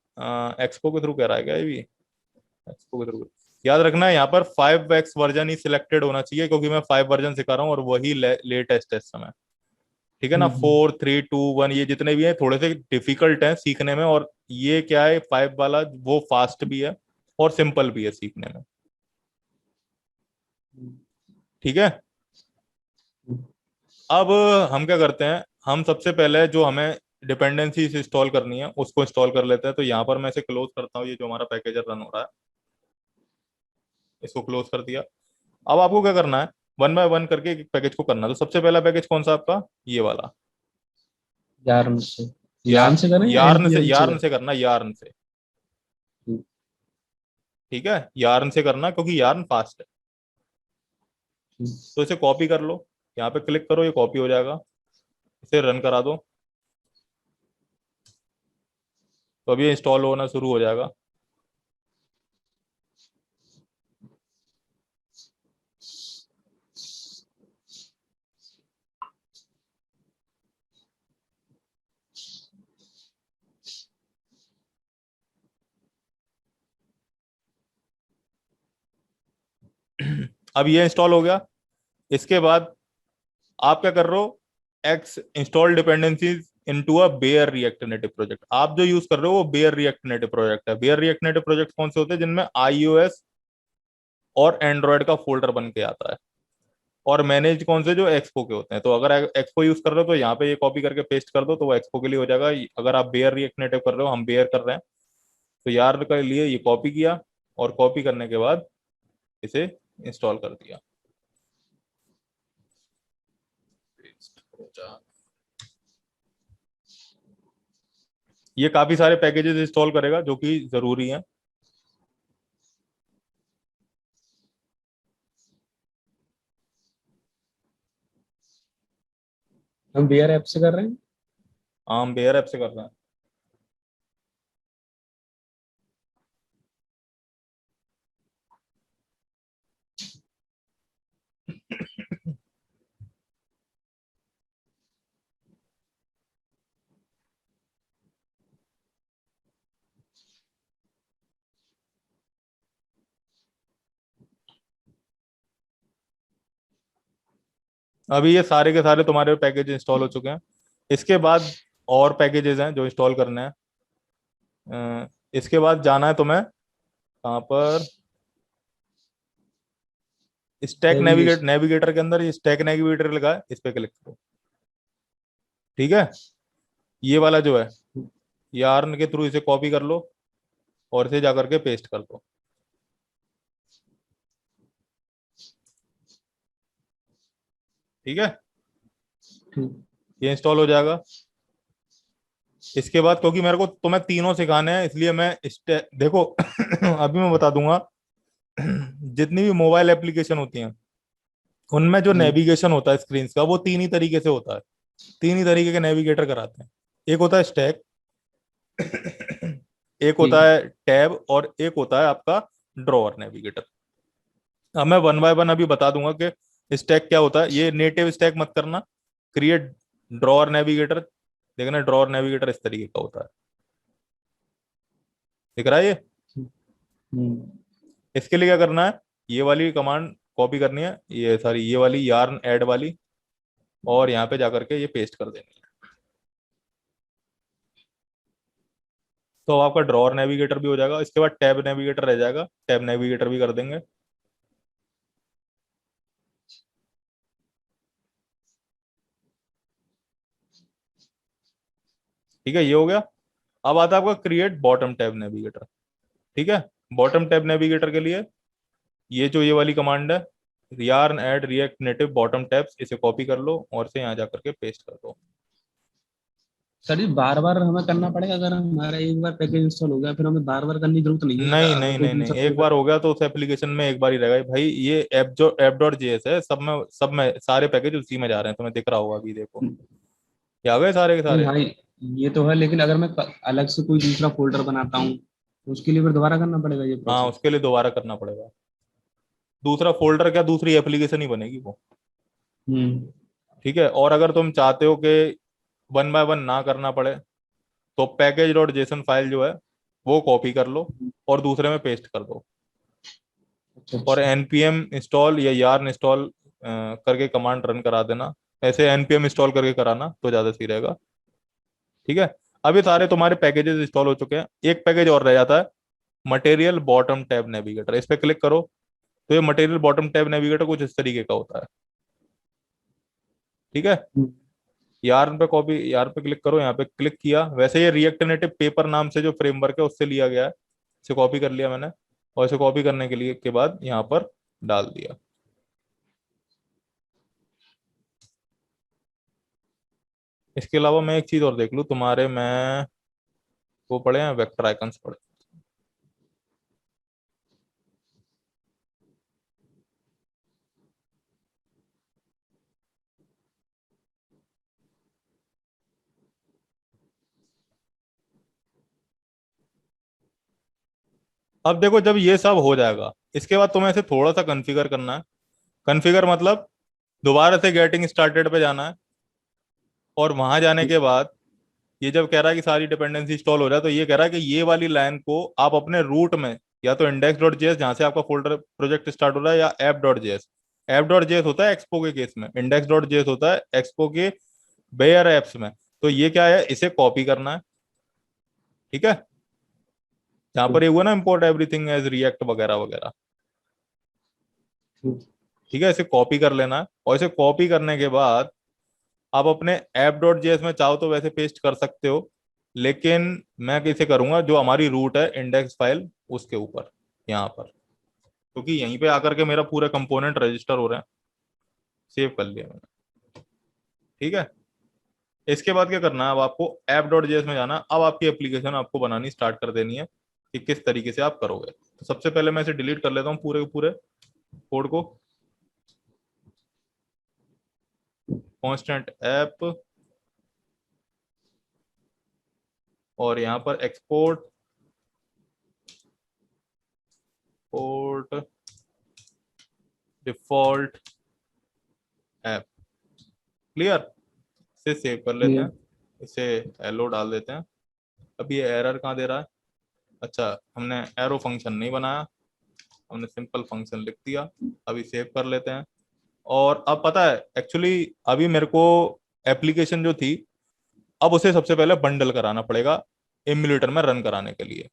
एक्सपो के थ्रू कह रहा है क्या ये भी? एक्सपो के थ्रू। याद रखना है यहाँ पर 5x वर्जन ही सिलेक्टेड होना चाहिए, क्योंकि मैं 5 वर्जन सिखा रहा हूँ और वही लेटेस्ट है इस समय। ठीक है ना। हम्म। 4 3 2 1 ये जितने भी हैं थोड़े से डिफिकल्ट हैं सीखने में, और ये क्या है 5 वाला वो फास्ट भी है और सिंपल भी है सीखने में। हम्म, ठीक है। हम्म, अब हम क्या करते हैं, हम सबसे पहले जो हमें डिपेंडेंसी इंस्टॉल करनी है उसको इंस्टॉल कर लेते हैं। तो यहाँ पर मैं इसे क्लोज करता हूँ, ये जो हमारा पैकेजर रन हो रहा है इसको क्लोज कर दिया। अब आपको क्या करना है, वन बाय वन करके एक पैकेज को करना है। तो सबसे पहला पैकेज कौन सा आपका, ये वाला। यार्न से। या यार्न से करें या यार्न से, एनपीएम से यार्न करें? से करना, यार्न से। ठीक। ठीक है, यार्न से करना क्योंकि यार्न फास्ट है। ठीक। तो इसे कॉपी कर लो, यहाँ पे क्लिक करो, ये कॉपी हो जाएगा। इसे रन करा दो, तो अभी इंस्टॉल होना शुरू हो जाएगा। अब ये इंस्टॉल हो गया। इसके बाद आप क्या कर रहे हो, X install dependencies into a bare React Native project. आप जो यूज कर रहे हो वो बेयर रिएक्ट नेटिव प्रोजेक्ट है। बेयर रिएक्ट नेटिव प्रोजेक्ट कौन से होते हैं, जिनमें iOS और एंड्रॉयड का फोल्डर बन के आता है। और मैनेज कौन से, जो एक्सपो के होते हैं। तो अगर एक्सपो यूज कर रहे हो तो यहाँ पे ये कॉपी करके पेस्ट कर दो, तो वो एक्सपो के लिए हो जाएगा। अगर आप बेयर रिएक्ट नेटिव कर रहे हो, हम बेयर कर रहे हैं, तो यार के लिए ये कॉपी किया, और कॉपी करने के बाद इसे इंस्टॉल कर दिया। Paste हो जा। ये काफी सारे पैकेजेस इंस्टॉल करेगा जो कि जरूरी है। हम बियर ऐप से कर रहे हैं। हम बेयर ऐप से कर रहे हैं। अभी ये सारे के सारे तुम्हारे पैकेज इंस्टॉल हो चुके हैं। इसके बाद और पैकेजेस हैं जो इंस्टॉल करने हैं। इसके बाद जाना है तुम्हें कहाँ पर, स्टैक नेविगेट नेविगेशन। नेविगेटर के अंदर ये स्टैक नेविगेटर लगा है, इस पे क्लिक करो। ठीक है, ये वाला जो है, यार्न के थ्रू इसे कॉपी कर लो और इसे जाकर के पेस्ट कर दो। ठीक है, ठीक। ये इंस्टॉल हो जाएगा। इसके बाद क्योंकि मेरे को तुम्हें तीनों सिखाने हैं, इसलिए मैं देखो अभी मैं बता दूंगा। जितनी भी मोबाइल एप्लीकेशन होती हैं उनमें जो जी। नेविगेशन होता है स्क्रीन का, वो तीन ही तरीके से होता है। तीन ही तरीके के नेविगेटर कराते हैं। एक होता है स्टैक, एक ठीक होता है। है टैब, और एक होता है आपका ड्रॉअर नेविगेटर। अब मैं वन बाय वन अभी बता दूंगा कि स्टैक क्या होता है। ये नेटिव स्टैक मत करना। क्रिएट ड्रॉअर नेविगेटर, देखना ड्रॉअर नेविगेटर इस तरीके का होता है, दिख रहा है ये। हम्म। इसके लिए क्या करना है, ये वाली कमांड कॉपी करनी है, ये सॉरी ये वाली यार्न ऐड वाली, और यहाँ पे जाकर के ये पेस्ट कर देनी है। तो अब आपका ड्रॉअर नेविगेटर भी हो जाएगा। इसके बाद टैब नेविगेटर रह जाएगा, टैब नेविगेटर भी कर देंगे। ठीक है, ये हो गया। अब आता है आपका क्रिएट बॉटम टैब नेविगेटर। ठीक है, बॉटम टैब नेविगेटर के लिए ये जो ये वाली कमांड है, yarn add react native bottom tabs, इसे कॉपी कर लो और इसे यहाँ जाकर के पेस्ट कर दो। सर ये बार बार हमें करना पड़ेगा? अगर हमारा एक बार पैकेज इंस्टॉल हो गया फिर हमें बार बार करने की जरूरत नहीं है नहीं अगर नहीं कोई नहीं नहीं, दूसरा एक फोल्डर? बार हो गया तो उस एप्लीकेशन में एक बार ही रहेगा भाई। ये ऐप डॉट जेएस है, सब में सारे पैकेज उसी में जा रहे हैं, तुम्हें दिख रहा होगा अभी, देखो ये आ गए सारे के नहीं सारे। हाँ ये तो है, लेकिन अगर मैं अलग से कोई दूसरा फोल्डर बनाता हूँ तो उसके लिए फिर दोबारा करना पड़ेगा ये हाँ, प्रोसेस? उसके लिए दोबारा करना पड़ेगा। दूसरा फोल्डर क्या, दूसरी एप्लीकेशन ही बनेगी वो। हम्म। ठीक है, और अगर तुम चाहते हो कि वन बाय वन ना करना पड़े, तो पैकेज डॉट जेसन फाइल जो है वो कॉपी कर लो और दूसरे में पेस्ट कर दो, अच्छा और अच्छा। npm इंस्टॉल या yarn इंस्टॉल करके कमांड रन करा देना। ऐसे npm इंस्टॉल करके कराना तो ज्यादा सही रहेगा। ठीक है, अब ये सारे तुम्हारे पैकेजेस इंस्टॉल हो चुके हैं। एक पैकेज और रह जाता है, मटेरियल बॉटम टैब नेविगेटर। इस पे क्लिक करो तो ये मटेरियल बॉटम टैब नेविगेटर कुछ इस तरीके का होता है। ठीक है, हम्म। यार्न पे कॉपी, यार्न पे क्लिक करो, यहाँ पे क्लिक किया, वैसे ये रिएक्ट नेटिव पेपर नाम से जो फ्रेमवर्क है उससे लिया गया है। इसे कॉपी कर लिया मैंने, और इसे कॉपी करने के लिए के बाद यहाँ पर डाल दिया। इसके अलावा मैं एक चीज और देख लूँ तुम्हारे में, वो पढ़े हैं वेक्टर आइकन्स पढ़े। अब देखो, जब ये सब हो जाएगा इसके बाद तुम्हें इसे थोड़ा सा कॉन्फ़िगर करना है। कॉन्फ़िगर मतलब दोबारा से गेटिंग स्टार्टेड पे जाना है, और वहां जाने के बाद ये जब कह रहा है कि सारी डिपेंडेंसी इंस्टॉल हो जाए, तो ये कह रहा है कि ये वाली लाइन को आप अपने रूट में, या तो इंडेक्स डॉट जेएस जहां से आपका फोल्डर प्रोजेक्ट स्टार्ट हो रहा है, या app dot JS. App dot JS होता है एक्सपो के केस में, इंडेक्स डॉट जेएस होता है एक्सपो के बेयर एप्स में। तो ये क्या है, इसे कॉपी करना है। ठीक है, जहां पर ये हुआ ना इम्पोर्ट एवरीथिंग एज रिएक्ट वगैरह वगैरह। ठीक है, इसे कॉपी कर लेना है, और इसे कॉपी करने के बाद आप अपने ऐप डॉट जेएस में चाहो तो वैसे पेस्ट कर सकते हो, लेकिन मैं कैसे करूंगा, जो हमारी रूट है इंडेक्स फाइल उसके ऊपर, यहाँ पर, क्योंकि यहीं पे आकर के मेरा पूरा कंपोनेंट रजिस्टर हो रहे हैं। सेव कर लिया मैंने। ठीक है, इसके बाद क्या करना है, अब आपको ऐप डॉट जेएस में जाना है। अब आपकी एप्लीकेशन आपको बनानी स्टार्ट कर देनी है कि किस तरीके से आप करोगे। तो सबसे पहले मैं इसे डिलीट कर लेता हूँ पूरे के पूरे कोड को। कॉन्स्टेंट ऐप, और यहाँ पर export port default app. Clear, इसे सेव कर लेते क्लियर। हैं। इसे एलो डाल देते हैं। अब ये एरर कहाँ दे रहा है, अच्छा, हमने एरो फंक्शन नहीं बनाया, हमने सिंपल फंक्शन लिख दिया। अभी सेव कर लेते हैं। और अब पता है एक्चुअली, अभी मेरे को एप्लीकेशन जो थी, अब उसे सबसे पहले बंडल कराना पड़ेगा एमुलेटर में रन कराने के लिए।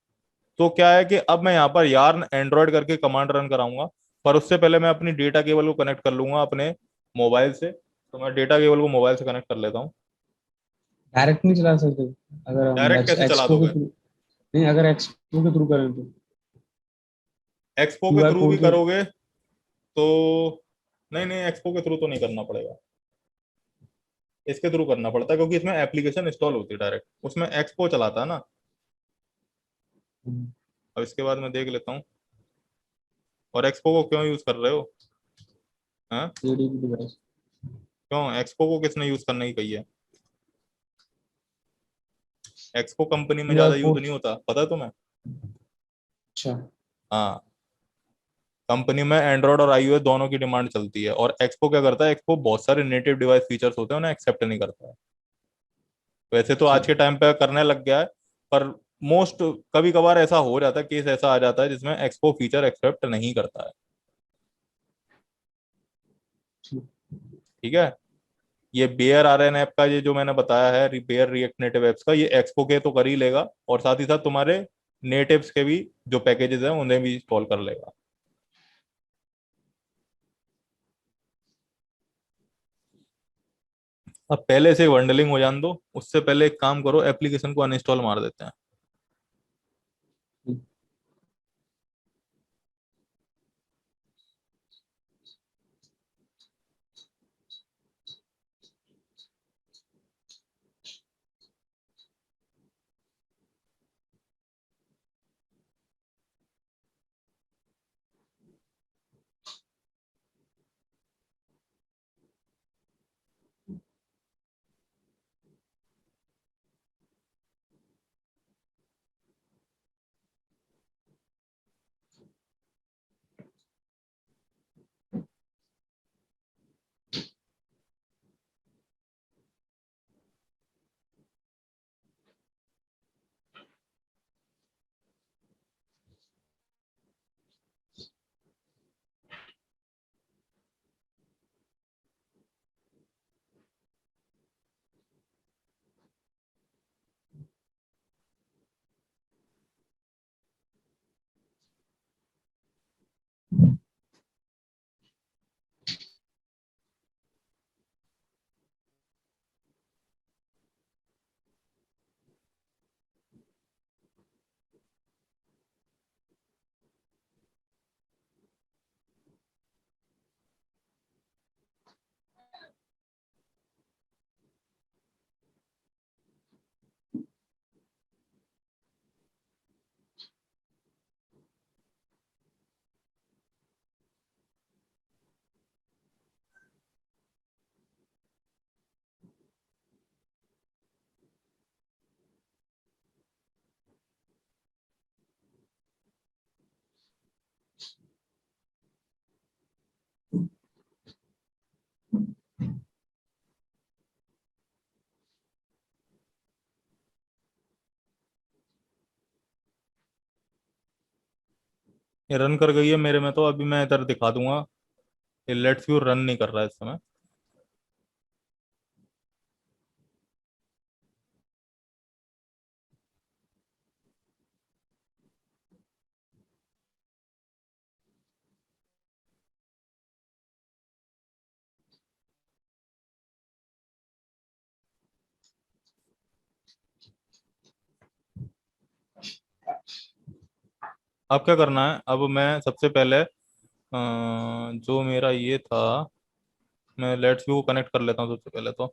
तो क्या है कि अब मैं यहाँ पर यार्न एंड्रॉयड करके कमांड रन कराऊंगा, पर उससे पहले मैं अपनी डेटा केबल को कनेक्ट कर लूंगा अपने मोबाइल से। तो मैं डेटा केबल को मोबाइल से कनेक्ट कर लेता हूँ। डायरेक्ट नहीं चला सकते अगर हम डायरेक्ट कैसे चला एक्सपो के दोगे, थ्रू? नहीं, अगर एक्सपो के थ्रू करें तो एक्सपो के क्यूआर थ्रू भी कोड के। करोगे तो, नहीं नहीं, एक्सपो के थ्रू तो नहीं करना पड़ेगा, इसके थ्रू करना पड़ता है, क्योंकि इसमें एप्लीकेशन इंस्टॉल होती है डायरेक्ट, उसमें एक्सपो चलाता है ना। अब इसके बाद मैं देख लेता हूँ, और एक्सपो को क्यों यूज कर रहे हो, हाँ, एडीबी डिवाइस। क्यों एक्सपो को किसने यूज करने की कही है। एक्सपो कंपनी में क्यूआर ज्यादा यूज कोड। नहीं होता, पता है तुम्हें। अच्छा। हाँ, कंपनी में एंड्रॉयड और आईओएस दोनों की डिमांड चलती है, और एक्सपो क्या करता है, एक्सपो बहुत सारे नेटिव डिवाइस फीचर्स होते हैं उन्हें एक्सेप्ट नहीं करता है। वैसे तो आज अच्छा। के टाइम पे करने लग गया है, पर मोस्ट कभी कभार ऐसा हो जाता है, केस ऐसा आ जाता है जिसमें एक्सपो फीचर एक्सेप्ट नहीं करता है। ठीक है। ये बेयर आर एन ऐप का, ये जो मैंने बताया है बेयर रिएक्ट नेटिव एप्स का, ये एक्सपो के तो कर ही लेगा, और साथ ही साथ तुम्हारे नेटिव्स के भी जो पैकेजेस हैं उन्हें भी इंस्टॉल कर लेगा। अब पहले से बंडलिंग हो जान दो, उससे पहले एक काम करो, एप्लीकेशन को अनइंस्टॉल मार देते हैं। ये रन कर गई है मेरे में, तो अभी मैं इधर दिखा दूंगा, ये लेट्स व्यू रन नहीं कर रहा है इस समय। अब क्या करना है, अब मैं सबसे पहले जो मेरा ये था, मैं लेट्स व्यू को कनेक्ट कर लेता हूँ सबसे पहले तो।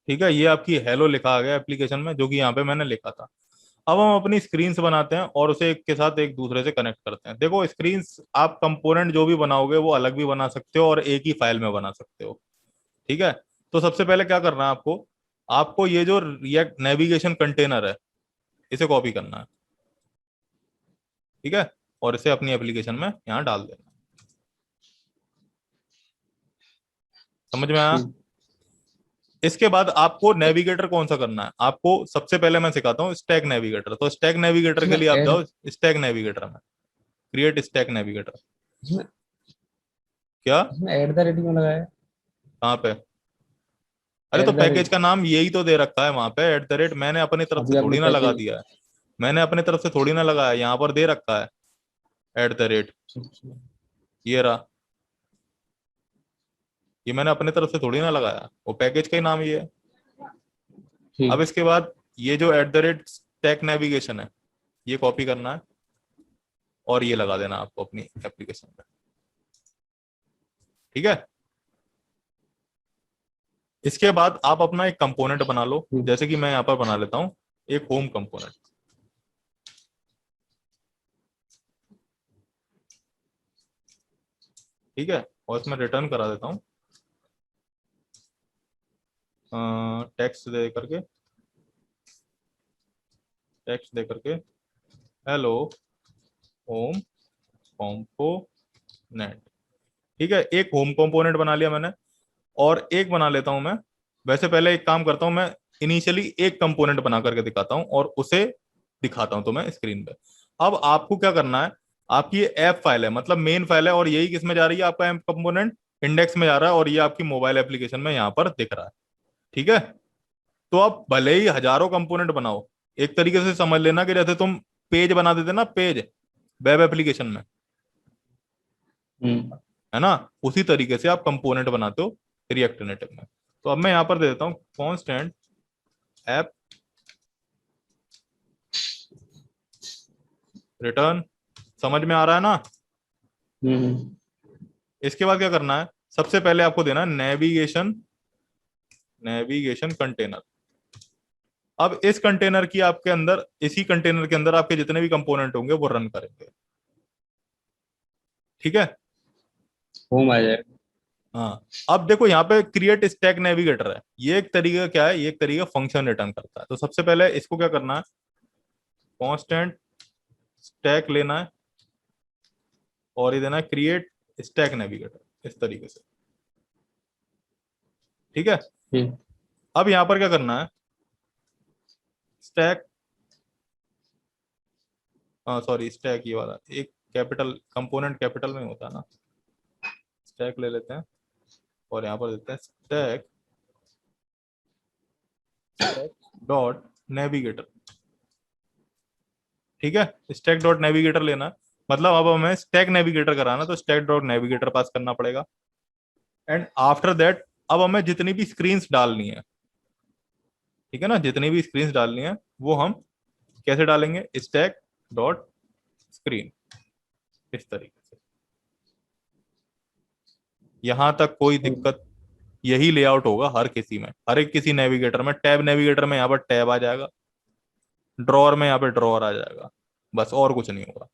ठीक है, ये आपकी हेलो लिखा आ गया एप्लीकेशन में, जो कि यहाँ पे मैंने लिखा था। अब हम अपनी स्क्रीन्स बनाते हैं और उसे एक के साथ एक दूसरे से कनेक्ट करते हैं। देखो स्क्रीन्स आप कंपोनेंट जो भी बनाओगे वो अलग भी बना सकते हो और एक ही फाइल में बना सकते हो। ठीक है। तो सबसे पहले क्या करना है आपको, आपको ये जो रिएक्ट नेविगेशन कंटेनर है, इसे कॉपी करना है। ठीक है। और इसे अपनी एप्लीकेशन में यहाँ डाल देना। समझ में आया? ठीक। इसके बाद आपको नेविगेटर कौन सा करना है, आपको सबसे पहले मैं सिखाता हूँ स्टैक नेविगेटर। तो स्टैक नेविगेटर के इसमें लिए आप ऐड जाओ स्टैक नेविगेटर में, क्रिएट स्टैक नेविगेटर। इसमें क्या? इसमें एट द रेट क्यों लगाया है? कहाँ पे? अरे तो एट द पैकेज रेट। का नाम यही तो दे रखा है वहां पे, एट द रेट। मैंने अपनी तरफ से अभी आपने थोड़ी ना लगा पैकेज। दिया है, मैंने अपनी तरफ से थोड़ी ना लगाया, यहाँ पर दे रखा है एट द रेट। ये रहा, ये मैंने अपनी तरफ से थोड़ी ना लगाया, वो पैकेज का ही नाम ये है। अब ठीक। इसके बाद ये जो at the rate stack navigation है, ये कॉपी करना है और ये लगा देना आपको अपनी एप्लीकेशन में। ठीक है। इसके बाद आप अपना एक कंपोनेंट बना लो, ठीक। जैसे कि मैं यहाँ पर बना लेता हूँ एक होम कंपोनेंट। ठीक है। और इसमें रिटर्न करा देता हूँ। टेक्स्ट दे करके हेलो होम कंपोनेंट। ठीक है, एक होम कंपोनेंट बना लिया मैंने, और एक बना लेता हूं मैं। वैसे पहले एक काम करता हूं मैं, इनिशियली एक कंपोनेंट बना करके दिखाता हूं और उसे दिखाता हूं तुम्हें स्क्रीन पे। अब आपको क्या करना है, आपकी ये ऐप फाइल है, मतलब मेन फाइल है, और यही किस में जा रही है, आपका ऐप कंपोनेंट इंडेक्स में जा रहा है, और ये आपकी मोबाइल एप्लीकेशन में यहाँ पर दिख रहा है। ठीक है, तो आप भले ही हजारों कंपोनेंट बनाओ, एक तरीके से समझ लेना कि जैसे तुम पेज बना देते ना, पेज वेब एप्लीकेशन में, हम्म। है ना, उसी तरीके से आप कंपोनेंट बनाते हो रिएक्ट नेटिव में। तो अब मैं यहां पर दे देता हूं कॉन्स्टेंट ऐप रिटर्न। समझ में आ रहा है ना? हम्म। इसके बाद क्या करना है, सबसे पहले आपको देना नेविगेशन नेविगेशन कंटेनर। अब इस कंटेनर की आपके अंदर, इसी कंटेनर के अंदर आपके जितने भी कंपोनेंट होंगे वो रन करेंगे। ठीक है। होम आ जाएगा। हाँ, अब देखो यहाँ पे क्रिएट स्टैक नेविगेटर है, ये एक तरीके का क्या है, ये एक तरीके का फंक्शन रिटर्न करता है। तो सबसे पहले इसको क्या करना है, कांस्टेंट स्टैक लेना है, और ये देना है क्रिएट स्टैक नेविगेटर, इस तरीके से। ठीक है, ठीक। अब यहां पर क्या करना है, स्टैक, सॉरी स्टैक ये वाला एक कैपिटल कंपोनेंट कैपिटल में होता है ना, स्टैक ले लेते हैं, और यहां पर देते हैं स्टैक डॉट नेविगेटर। ठीक है, स्टैक डॉट नेविगेटर लेना है, मतलब अब हमें स्टैक नेविगेटर कराना, तो स्टैक डॉट नेविगेटर पास करना पड़ेगा। एंड आफ्टर दैट अब हमें जितनी भी स्क्रीन्स डालनी है, ठीक है ना, जितनी भी स्क्रीन्स डालनी है वो हम कैसे डालेंगे, स्टैक डॉट स्क्रीन, इस तरीके से। यहां तक कोई दिक्कत, यही लेआउट होगा हर किसी में, हर एक किसी नेविगेटर में। टैब नेविगेटर में यहाँ पर टैब आ जाएगा, ड्रॉअर में यहाँ पे ड्रॉअर आ जाएगा, बस और कुछ नहीं होगा।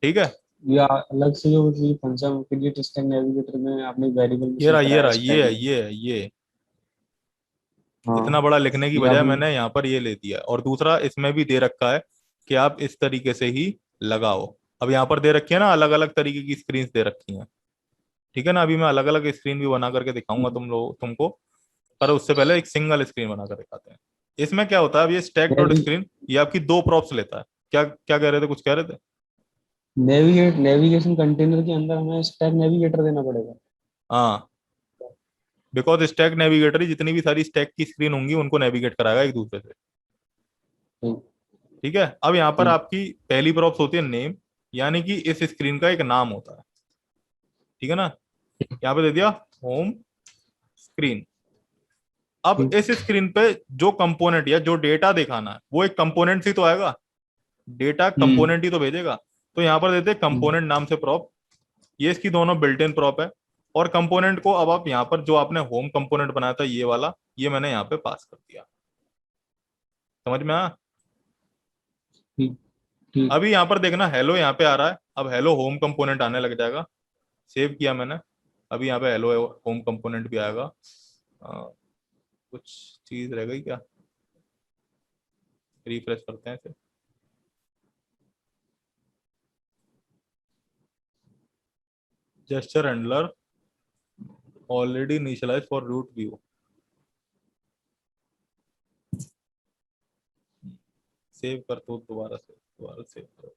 ठीक है, या अलग से जो फंक्शन क्रिएट स्टैक नेविगेटर में आपने वेरिएबल में ये सेव रहा ये कराया रहा ये स्टैक है में। ये है ये, इतना हाँ। बड़ा लिखने की ये बजाय आपने। मैंने यहाँ पर ये ले दिया है। और दूसरा इसमें भी दे रखा है कि आप इस तरीके से ही लगाओ। अब यहाँ पर दे रखी है ना, अलग अलग तरीके की स्क्रीन दे रखी हैं। ठीक है ना, अभी मैं अलग अलग स्क्रीन भी बना करके दिखाऊंगा तुमको, पर उससे पहले एक सिंगल स्क्रीन बना कर दिखाते हैं। इसमें क्या होता है, अब ये स्टैक डॉट स्क्रीन ये आपकी दो प्रॉप्स लेता है। क्या क्या कह रहे थे, कुछ कह रहे थे? नेविगेशन कंटेनर के अंदर हमें स्टैक नेविगेटर देना पड़ेगा। हाँ, बिकॉज स्टैक नेविगेटर ही जितनी भी सारी स्टैक की स्क्रीन होंगी उनको नेविगेट कराएगा एक दूसरे से। ठीक। ठीक है, अब यहाँ पर ठीक। आपकी पहली प्रॉप्स होती है नेम, यानी कि इस स्क्रीन का एक नाम होता है। ठीक है ना, यहाँ पे दे दिया होम स्क्रीन। अब ठीक। इस स्क्रीन पे जो कंपोनेंट या जो डेटा दिखाना है वो एक कंपोनेंट ही तो आएगा, डेटा हम्म। कंपोनेंट ही तो भेजेगा। तो यहाँ पर देते हैं हम्म। कंपोनेंट नाम से प्रॉप, ये इसकी दोनों बिल्ट इन प्रॉप है। और कंपोनेंट को अब आप यहाँ पर जो आपने होम कंपोनेंट बनाया था ये वाला, ये मैंने यहाँ पे पास कर दिया। समझ में आया? ठीक। ठीक। अभी यहाँ पर देखना हेलो यहाँ पे आ रहा है, अब हेलो होम कंपोनेंट आने लग जाएगा। सेव किया मैंने, अभी यहाँ पे हेलो होम कंपोनेंट भी आएगा। कुछ चीज रह गई क्या, रिफ्रेश करते हैं इसे। Gesture handler already initialize for root view, save कर तो दोबारा सेव करो।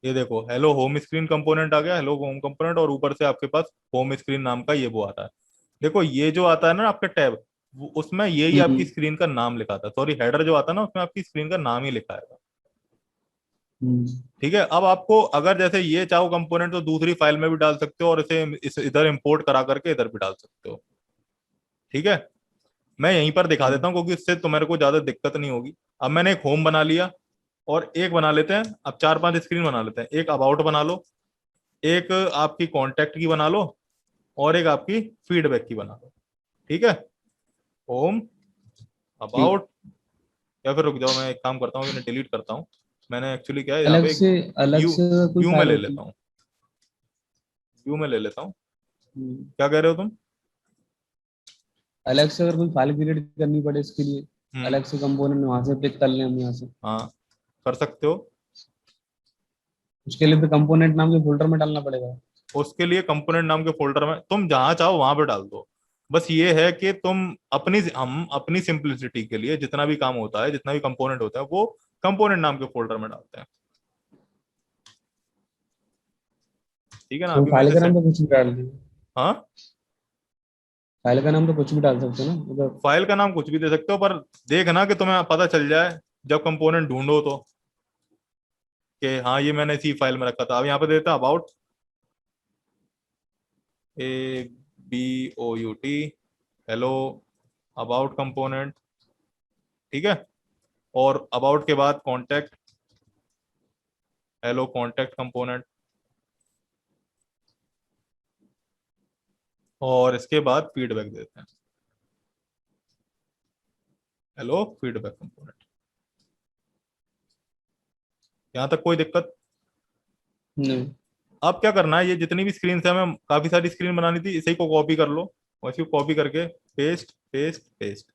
ये देखो हेलो होम स्क्रीन कंपोनेंट आ गया, हेलो होम कंपोनेंट, और ऊपर से आपके पास होम स्क्रीन नाम का ये वो आ रहा है। देखो ये जो आता है ना आपका टैब, उसमें यही आपकी हम्म। स्क्रीन का नाम लिखा था, सॉरी हेडर जो आता है ना उसमें आपकी स्क्रीन का नाम ही लिखा है। हम्म। ठीक है, अब आपको अगर जैसे ये चाहो कंपोनेंट तो दूसरी फाइल में भी डाल सकते हो, और इसे इधर इंपोर्ट करा करके इधर भी डाल सकते हो। ठीक है, मैं यहीं पर दिखा देता हूँ क्योंकि इससे तुम्हारे को ज्यादा दिक्कत नहीं होगी। अब मैंने एक होम बना लिया, और एक बना लेते हैं, अब चार पांच स्क्रीन बना लेते हैं। एक अबाउट बना लो, एक आपकी कॉन्टेक्ट की बना लो, और एक आपकी फीडबैक की बना लो। ठीक है, होम, ठीक। अबाउट, या फिर रुक जाओ, मैं एक काम करता हूँ, इन्हें डिलीट करता हूँ। मैंने एक्चुअली क्या है यहाँ अलग पे से, अलग व्यू से अगर कोई व्यू में फाइल ले होती। लेता हूँ, व्यू में ले लेता हूँ। हम्म, क्या कह रहे हो तुम? अलग से अगर कोई फाइल क्रिएट करनी पड़े इसके लिए, हम्म। अलग से कंपोनेंट वहां से पिक कर लें हम यहाँ से। हाँ, कर सकते हो। उसके लिए तो कंपोनेंट नाम के फोल्डर में डालना पड़ेगा। उसके लिए कंपोनेंट नाम के फोल्डर में तुम जहां चाहो वहां पे डाल दो। बस ये है कि तुम हम अपनी सिंपलिसिटी के लिए जितना भी काम होता है, जितना भी कंपोनेंट होता है, वो कंपोनेंट नाम के फोल्डर में डालते हैं। ठीक है ना? तो अभी मैं फाइल इसे का नाम सेट। तो कुछ भी डाल दिए। हाँ, फाइल का नाम तो कुछ भी डाल सकते हो ना मतलब। फाइल का नाम कुछ भी दे सकते हो, पर देखना कि तुम्हें पता चल जाए जब कंपोनेंट ढूंढो तो, कि हाँ ये मैंने इसी फाइल में रखा था। अब यहाँ पे देता about, ABOUT, hello about component. ठीक है। और अबाउट के बाद कॉन्टेक्ट, हेलो कॉन्टेक्ट कंपोनेंट। और इसके बाद फीडबैक देते हैं, हेलो फीडबैक कंपोनेंट। यहाँ तक कोई दिक्कत? नहीं। अब क्या करना है, ये जितनी भी स्क्रीन है, हमें काफी सारी स्क्रीन बनानी थी, इसी को कॉपी कर लो और इसी को कॉपी करके पेस्ट पेस्ट पेस्ट।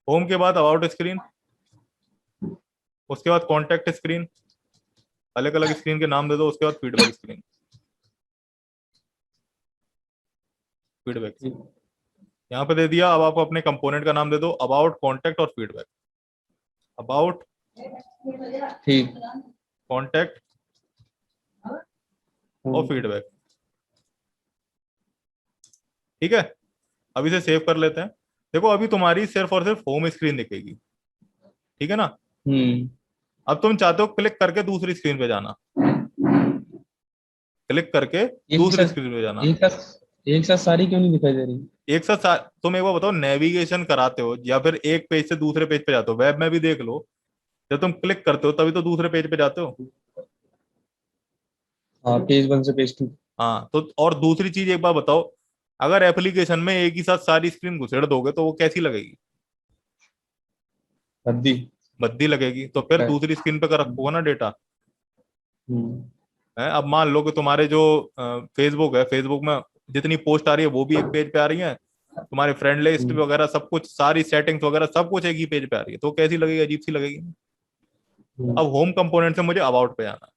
होम के बाद अबाउट स्क्रीन, उसके बाद कॉन्टेक्ट स्क्रीन, अलग अलग स्क्रीन के नाम दे दो, उसके बाद फीडबैक स्क्रीन, फीडबैक ठीक। स्क्रीन यहाँ पे दे दिया। अब आप अपने कंपोनेंट का नाम दे दो, अबाउट कॉन्टेक्ट और फीडबैक, अबाउट ठीक। कॉन्टेक्ट और फीडबैक। ठीक है। अब इसे सेव कर लेते हैं। देखो अभी तुम्हारी सिर्फ और सिर्फ होम स्क्रीन दिखेगी। ठीक है ना? हम्म। अब तुम चाहते हो क्लिक करके दूसरी स्क्रीन पे जाना, क्लिक करके एक दूसरी साथ, स्क्रीन पे जाना। एक साथ सारी क्यों नहीं दिखाई दे रही? एक साथ तुम एक बार बताओ, नेविगेशन कराते हो या फिर एक पेज से दूसरे पेज पे जाते हो? वेब में भी देख लो, जब तुम क्लिक करते हो तभी तो दूसरे पेज पे जाते हो। हाँ, पेज वन से पेज टू। हाँ तो, और दूसरी चीज एक बार बताओ, अगर एप्लीकेशन में एक ही साथ सारी स्क्रीन घुसेड़ दोगे तो वो कैसी लगेगी? रद्दी। भद्दी लगेगी। तो फिर है। दूसरी स्क्रीन पे का रखोगे ना डेटा। हम्म। है, अब मान लो कि तुम्हारे जो फेसबुक है, फेसबुक में जितनी पोस्ट आ रही है वो भी एक पेज पे आ रही है, तुम्हारी फ्रेंड लिस्ट हम्म। वगैरह सब कुछ, सारी सेटिंग्स वगैरह सब कुछ एक ही पेज पे आ रही है, तो कैसी लगेगी? अजीब सी लगेगी। हम्म। अब होम कंपोनेंट से मुझे अबाउट पे आना है,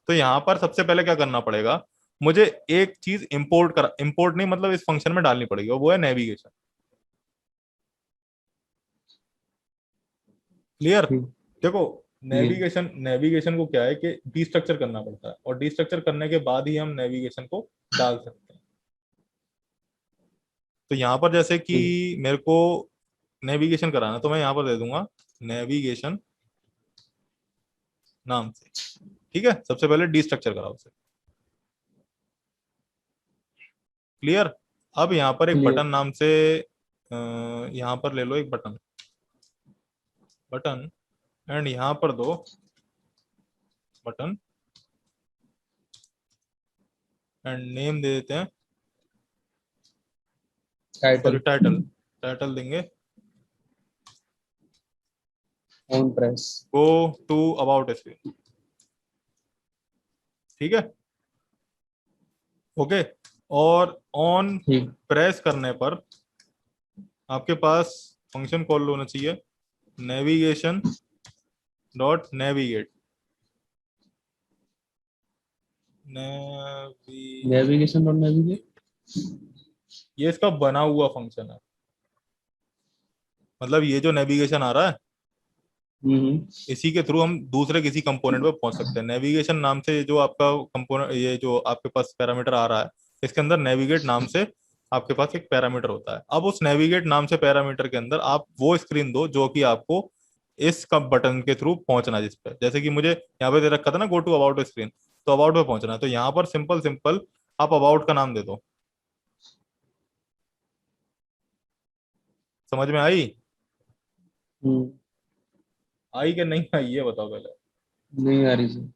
तो यहाँ पर सबसे पहले क्या करना पड़ेगा, मुझे एक चीज इंपोर्ट नहीं, मतलब इस फंक्शन में डालनी पड़ेगी, और वो है नेविगेशन। क्लियर? ठीक। देखो, ठीक। नेविगेशन को क्या है कि डिस्ट्रक्चर करना पड़ता है, और डिस्ट्रक्चर करने के बाद ही हम नेविगेशन को डाल सकते हैं। तो यहाँ पर जैसे कि ठीक। मेरे को नेविगेशन कराना, तो मैं यहाँ पर दे दूंगा नेविगेशन नाम से। ठीक है, सबसे पहले डिस्ट्रक्चर कराओ उसे। क्लियर? अब यहाँ पर एक क्लियर। बटन नाम से, यहाँ पर ले लो एक बटन, बटन, एंड यहाँ पर दो बटन, एंड नेम दे देते हैं, सॉरी टाइटल। टाइटल, टाइटल देंगे on press. Go to about screen. ठीक है, ओके। और ऑन ठीक। प्रेस करने पर आपके पास फंक्शन कॉल होना चाहिए, navigation dot navigate, navigate. Navigation और नेविगेट। ये इसका बना हुआ फंक्शन है, मतलब ये जो नेविगेशन आ रहा है, हम्म। इसी के थ्रू हम दूसरे किसी कंपोनेंट पे पहुंच सकते हैं। नेविगेशन नाम से जो आपका कंपोनेंट, ये जो आपके पास पैरामीटर आ रहा है, इसके अंदर नेविगेट नाम से आपके पास एक पैरामीटर होता है। अब उस नेविगेट नाम से पैरामीटर के अंदर आप वो स्क्रीन दो जो कि आपको इस बटन के थ्रू पहुंचना है, जिस पे जैसे कि मुझे यहाँ पे दे रखा था ना, गो टू अबाउट स्क्रीन, तो अबाउट पे पहुंचना है, तो यहाँ पर सिंपल सिंपल आप अबाउट का नाम दे दो। समझ में आई? हम्म। आई कि नहीं आई ये बताओ पहले। नहीं आ रही सर।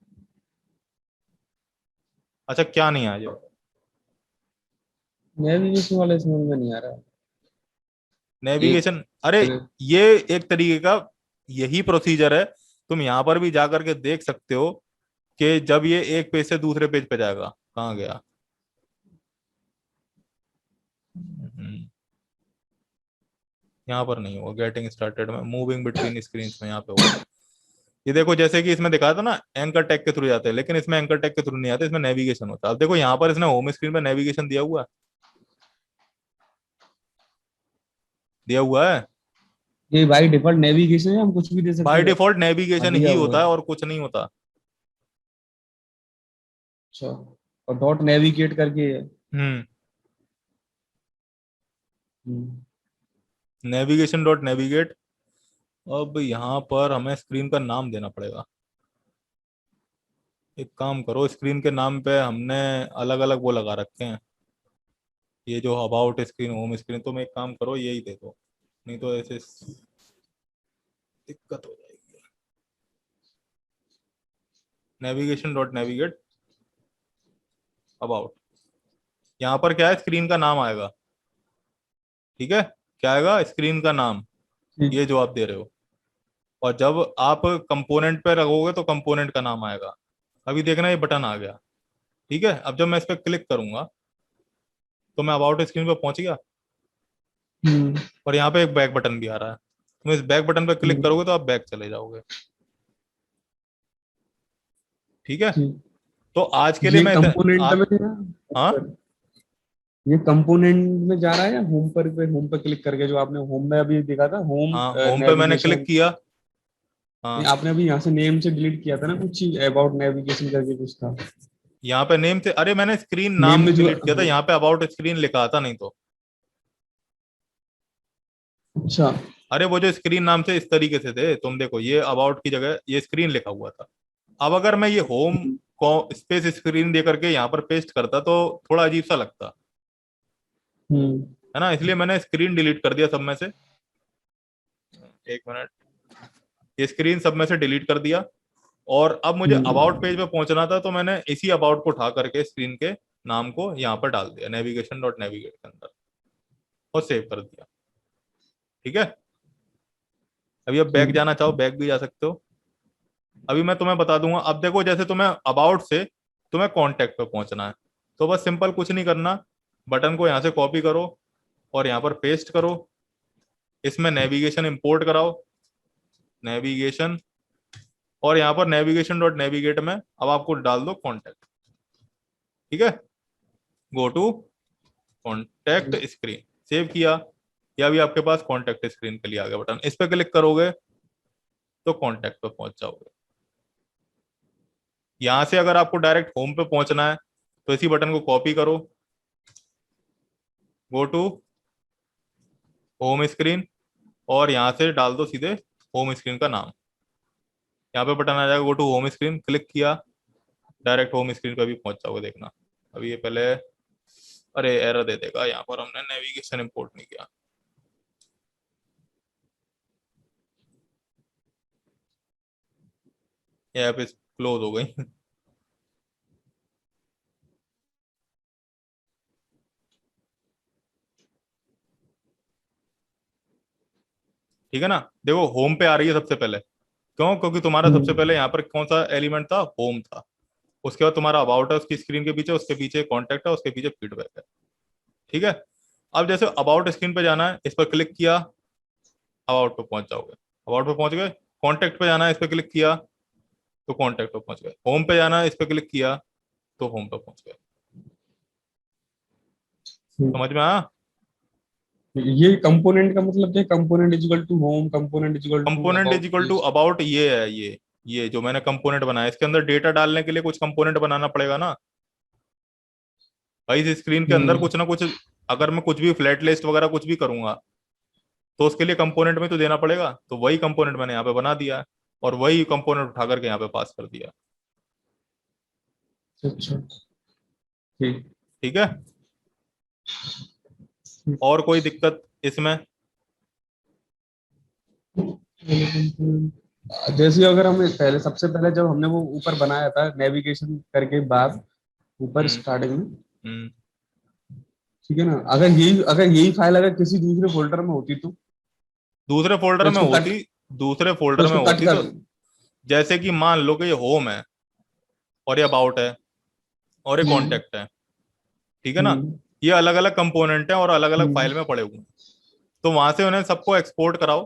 अच्छा, क्या नहीं आई? नेविगेशन वाले समझ में नहीं आ रहा। एक नेविगेशन, अरे जगह। ये एक तरीके का यही प्रोसीजर है, तुम यहाँ पर भी जा करके देख सकते हो कि जब ये एक पेज से दूसरे पेज पे जाएगा, कहाँ गया। यहाँ पर नहीं होगा, गेटिंग स्टार्टेड में, मूविंग बिटवीन स्क्रीन में यहाँ पे होगा। ये देखो जैसे कि इसमें दिखाया था ना एंकर टैग के थ्रू जाते हैं, लेकिन इसमें एंकर टैग के थ्रू नहीं आते, इसमें नेविगेशन होता है। अब देखो यहाँ पर इसने होम स्क्रीन पे नेविगेशन दिया हुआ है। ये बाई डिफॉल्ट नेविगेशन है, हम कुछ भी दे सकते बाय हैं? डिफॉल्ट हाँ, नेविगेशन दिया ही हुआ होता है। है और कुछ नहीं होता। अच्छा, और डॉट नेविगेट करके है। हम्म। हम्म। Navigation dot navigate. अब यहाँ पर हमें स्क्रीन का नाम देना पड़ेगा। एक काम करो, स्क्रीन के नाम पे हमने अलग अलग वो लगा रखे हैं, ये जो अबाउट स्क्रीन, होम स्क्रीन, तो मैं एक काम करो यही दे दो, नहीं तो ऐसे दिक्कत हो जाएगी। नेविगेशन डॉट नेविगेट अबाउट, यहाँ पर क्या है, स्क्रीन का नाम आएगा। ठीक है, क्या आएगा, स्क्रीन का नाम, ठीक। ये जो आप दे रहे हो। और जब आप कंपोनेंट पे रखोगे तो कंपोनेंट का नाम आएगा। अभी देखना ये बटन आ गया। ठीक है, अब जब मैं इस पर क्लिक करूंगा तो मैं अबाउट स्क्रीन पे पहुंच गया, हम्म। और यहाँ पे एक बैक बटन भी आ रहा है। तुम इस बैक बटन पे क्लिक हम्म। करोगे तो आप बैक चले जाओगे। ठीक है, ठीक। तो आज के लिए ये मैं कंपोनेंट आज, में है ना? हाँ ऊपर ये कंपोनेंट में जा रहा है, या होम पर क्लिक करके जो आपने होम में अभी दिखा था, होम हाँ, होम पे मैंने क्लिक नेविगेशन? किया। नहीं, हाँ, आपने अभी यहाँ से नेम से डिलीट किया था ना कुछ चीज, अबाउट नेविगेशन करके कुछ था। यहाँ पे नेम से, अरे मैंने स्क्रीन नेम नाम में जो, डिलीट किया था, हाँ। यहाँ पे अबाउट स्क्रीन लिखा था नहीं तो। अच्छा। अरे वो जो स्क्रीन नाम से इस तरीके से थे, तुम देखो ये अबाउट की जगह ये स्क्रीन लिखा हुआ था। अब अगर मैं ये होम हम्म। को स्पेस स्क्रीन दे करके यहाँ पर पेस्ट करता तो थोड़ा अजीब सा लगता हम्म। है ना, इसलिए मैंने स्क्रीन डिलीट कर दिया सब में से। एक मिनट, ये स्क्रीन सब में से डिलीट कर दिया। और अब मुझे अबाउट पेज पे पहुंचना था, तो मैंने इसी अबाउट को उठा करके स्क्रीन के नाम को यहाँ पर डाल दिया, नेविगेशन डॉट नेविगेट के अंदर, और सेव कर दिया। ठीक है, अभी अब बैक ठीक। जाना चाहो बैक भी जा सकते हो। अभी मैं तुम्हें बता दूंगा। अब देखो जैसे तुम्हें अबाउट से तुम्हें कॉन्टेक्ट पे पहुंचना है, तो बस सिंपल कुछ नहीं करना, बटन को यहाँ से कॉपी करो और यहाँ पर पेस्ट करो, इसमें नेविगेशन इंपोर्ट कराओ, नेविगेशन, और यहाँ पर नेविगेशन डॉट नेविगेट में अब आपको डाल दो कॉन्टेक्ट। ठीक है, go to contact screen, save किया, या भी आपके पास कॉन्टेक्ट स्क्रीन के लिए आ गया बटन, इस पे क्लिक करोगे तो कॉन्टेक्ट पे पहुंच जाओगे। यहां से अगर आपको डायरेक्ट होम पे पहुंचना है तो इसी बटन को कॉपी करो, गो टू होम स्क्रीन, और यहां से डाल दो सीधे होम स्क्रीन का नाम। यहाँ पे बटन आ जाएगा go to home screen, click किया, डायरेक्ट होम स्क्रीन पे भी पहुंच जाओगे। देखना अभी ये पहले, अरे एरर दे देगा, यहाँ पर हमने नेविगेशन इंपोर्ट नहीं किया। ये ऐप क्लोज हो गई। ठीक है ना, देखो होम पे आ रही है सबसे पहले, क्यों, क्योंकि तुम्हारा सबसे हम्म। पहले यहाँ पर कौन सा एलिमेंट था, होम था। उसके बाद तुम्हारा अबाउट है उसकी स्क्रीन के पीछे, उसके पीछे कॉन्टेक्ट है, उसके पीछे फीडबैक है। ठीक है, अब जैसे अबाउट स्क्रीन पे जाना है, इस पर क्लिक किया, अबाउट पे पहुंच जाओगे, अबाउट पे पहुंच गए। कॉन्टेक्ट पे जाना है, इस पे क्लिक किया तो कॉन्टेक्ट पे पहुंच गए। होम पे जाना है, इस पे क्लिक किया तो होम पे पहुंच गए। समझ में आया। ये कंपोनेंट का मतलब क्या है? Component is equal to home, component is equal to component is about equal to page? About, ये है ये जो मैंने कंपोनेंट बनाया, इसके अंदर डेटा डालने के लिए कुछ कंपोनेंट बनाना पड़ेगा ना भाई, इस स्क्रीन के अंदर हम्म। कुछ ना कुछ। अगर मैं कुछ भी फ्लैट लिस्ट वगैरह कुछ भी करूंगा तो उसके लिए कंपोनेंट में तो देना पड़ेगा, तो वही कंपोनेंट मैंने यहाँ पे बना दिया है, और वही कंपोनेंट उठा करके यहाँ पे पास कर दिया। अच्छा। ठीक। ठीक है, और कोई दिक्कत इसमें। जैसे अगर हमें पहले, सबसे पहले जब हमने वो ऊपर बनाया था नेविगेशन करके बाद, ऊपर हम्म। स्टार्टिंग में, हम्म। ठीक है ना, अगर यही फाइल अगर किसी दूसरे फोल्डर में होती तो दूसरे फोल्डर में इसको कट। होती, दूसरे तो फोल्डर में उसको कट होती कर। तो, जैसे कि मान लो कि ये होम है और ये अबाउट है और ये हम्म। कॉन्टेक्ट है, ठीक है ना, हम्म। ये अलग अलग कंपोनेंट हैं और अलग अलग हम्म। फाइल में पड़े हुए हैं। तो वहां से उन्हें सबको एक्सपोर्ट कराओ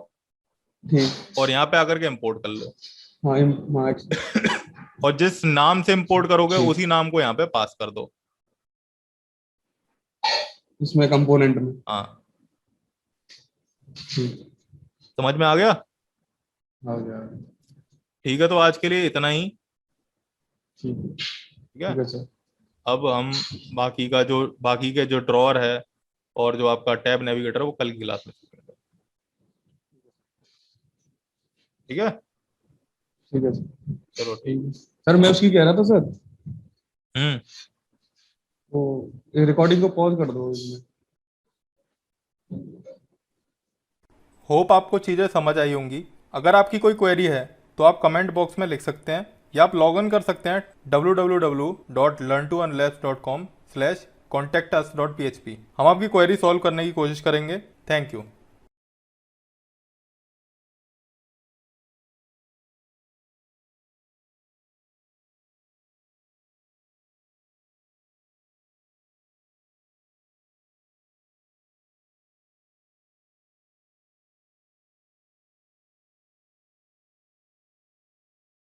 ठीक। और यहाँ पे आकर के इंपोर्ट कर लो। हाँ हाँ। और जिस नाम से इंपोर्ट करोगे ठीक। उसी नाम को यहाँ पे पास कर दो। इसमें कंपोनेंट में। हाँ, ठीक। समझ में आ गया? आ गया। ठीक है, तो आज के लिए इतना ही। ठीक है। ठीक है, ठीक है सर। अब हम बाकी के जो ड्रॉअर है और जो आपका टैब नेविगेटर है वो कल की क्लास में सीखेंगे। ठीक है, ठीक है सर। चलो ठीक। ठीक है सर, मैं उसकी कह रहा था सर, हम्म। वो रिकॉर्डिंग को पॉज कर दो इसमें। होप आपको चीज़ें समझ आई होंगी। अगर आपकी कोई क्वेरी है तो आप कमेंट बॉक्स में लिख सकते हैं या आप लॉग इन कर सकते हैं www.learntounless.com/contactus.php। हम आपकी क्वेरी सॉल्व करने की कोशिश करेंगे। Thank you.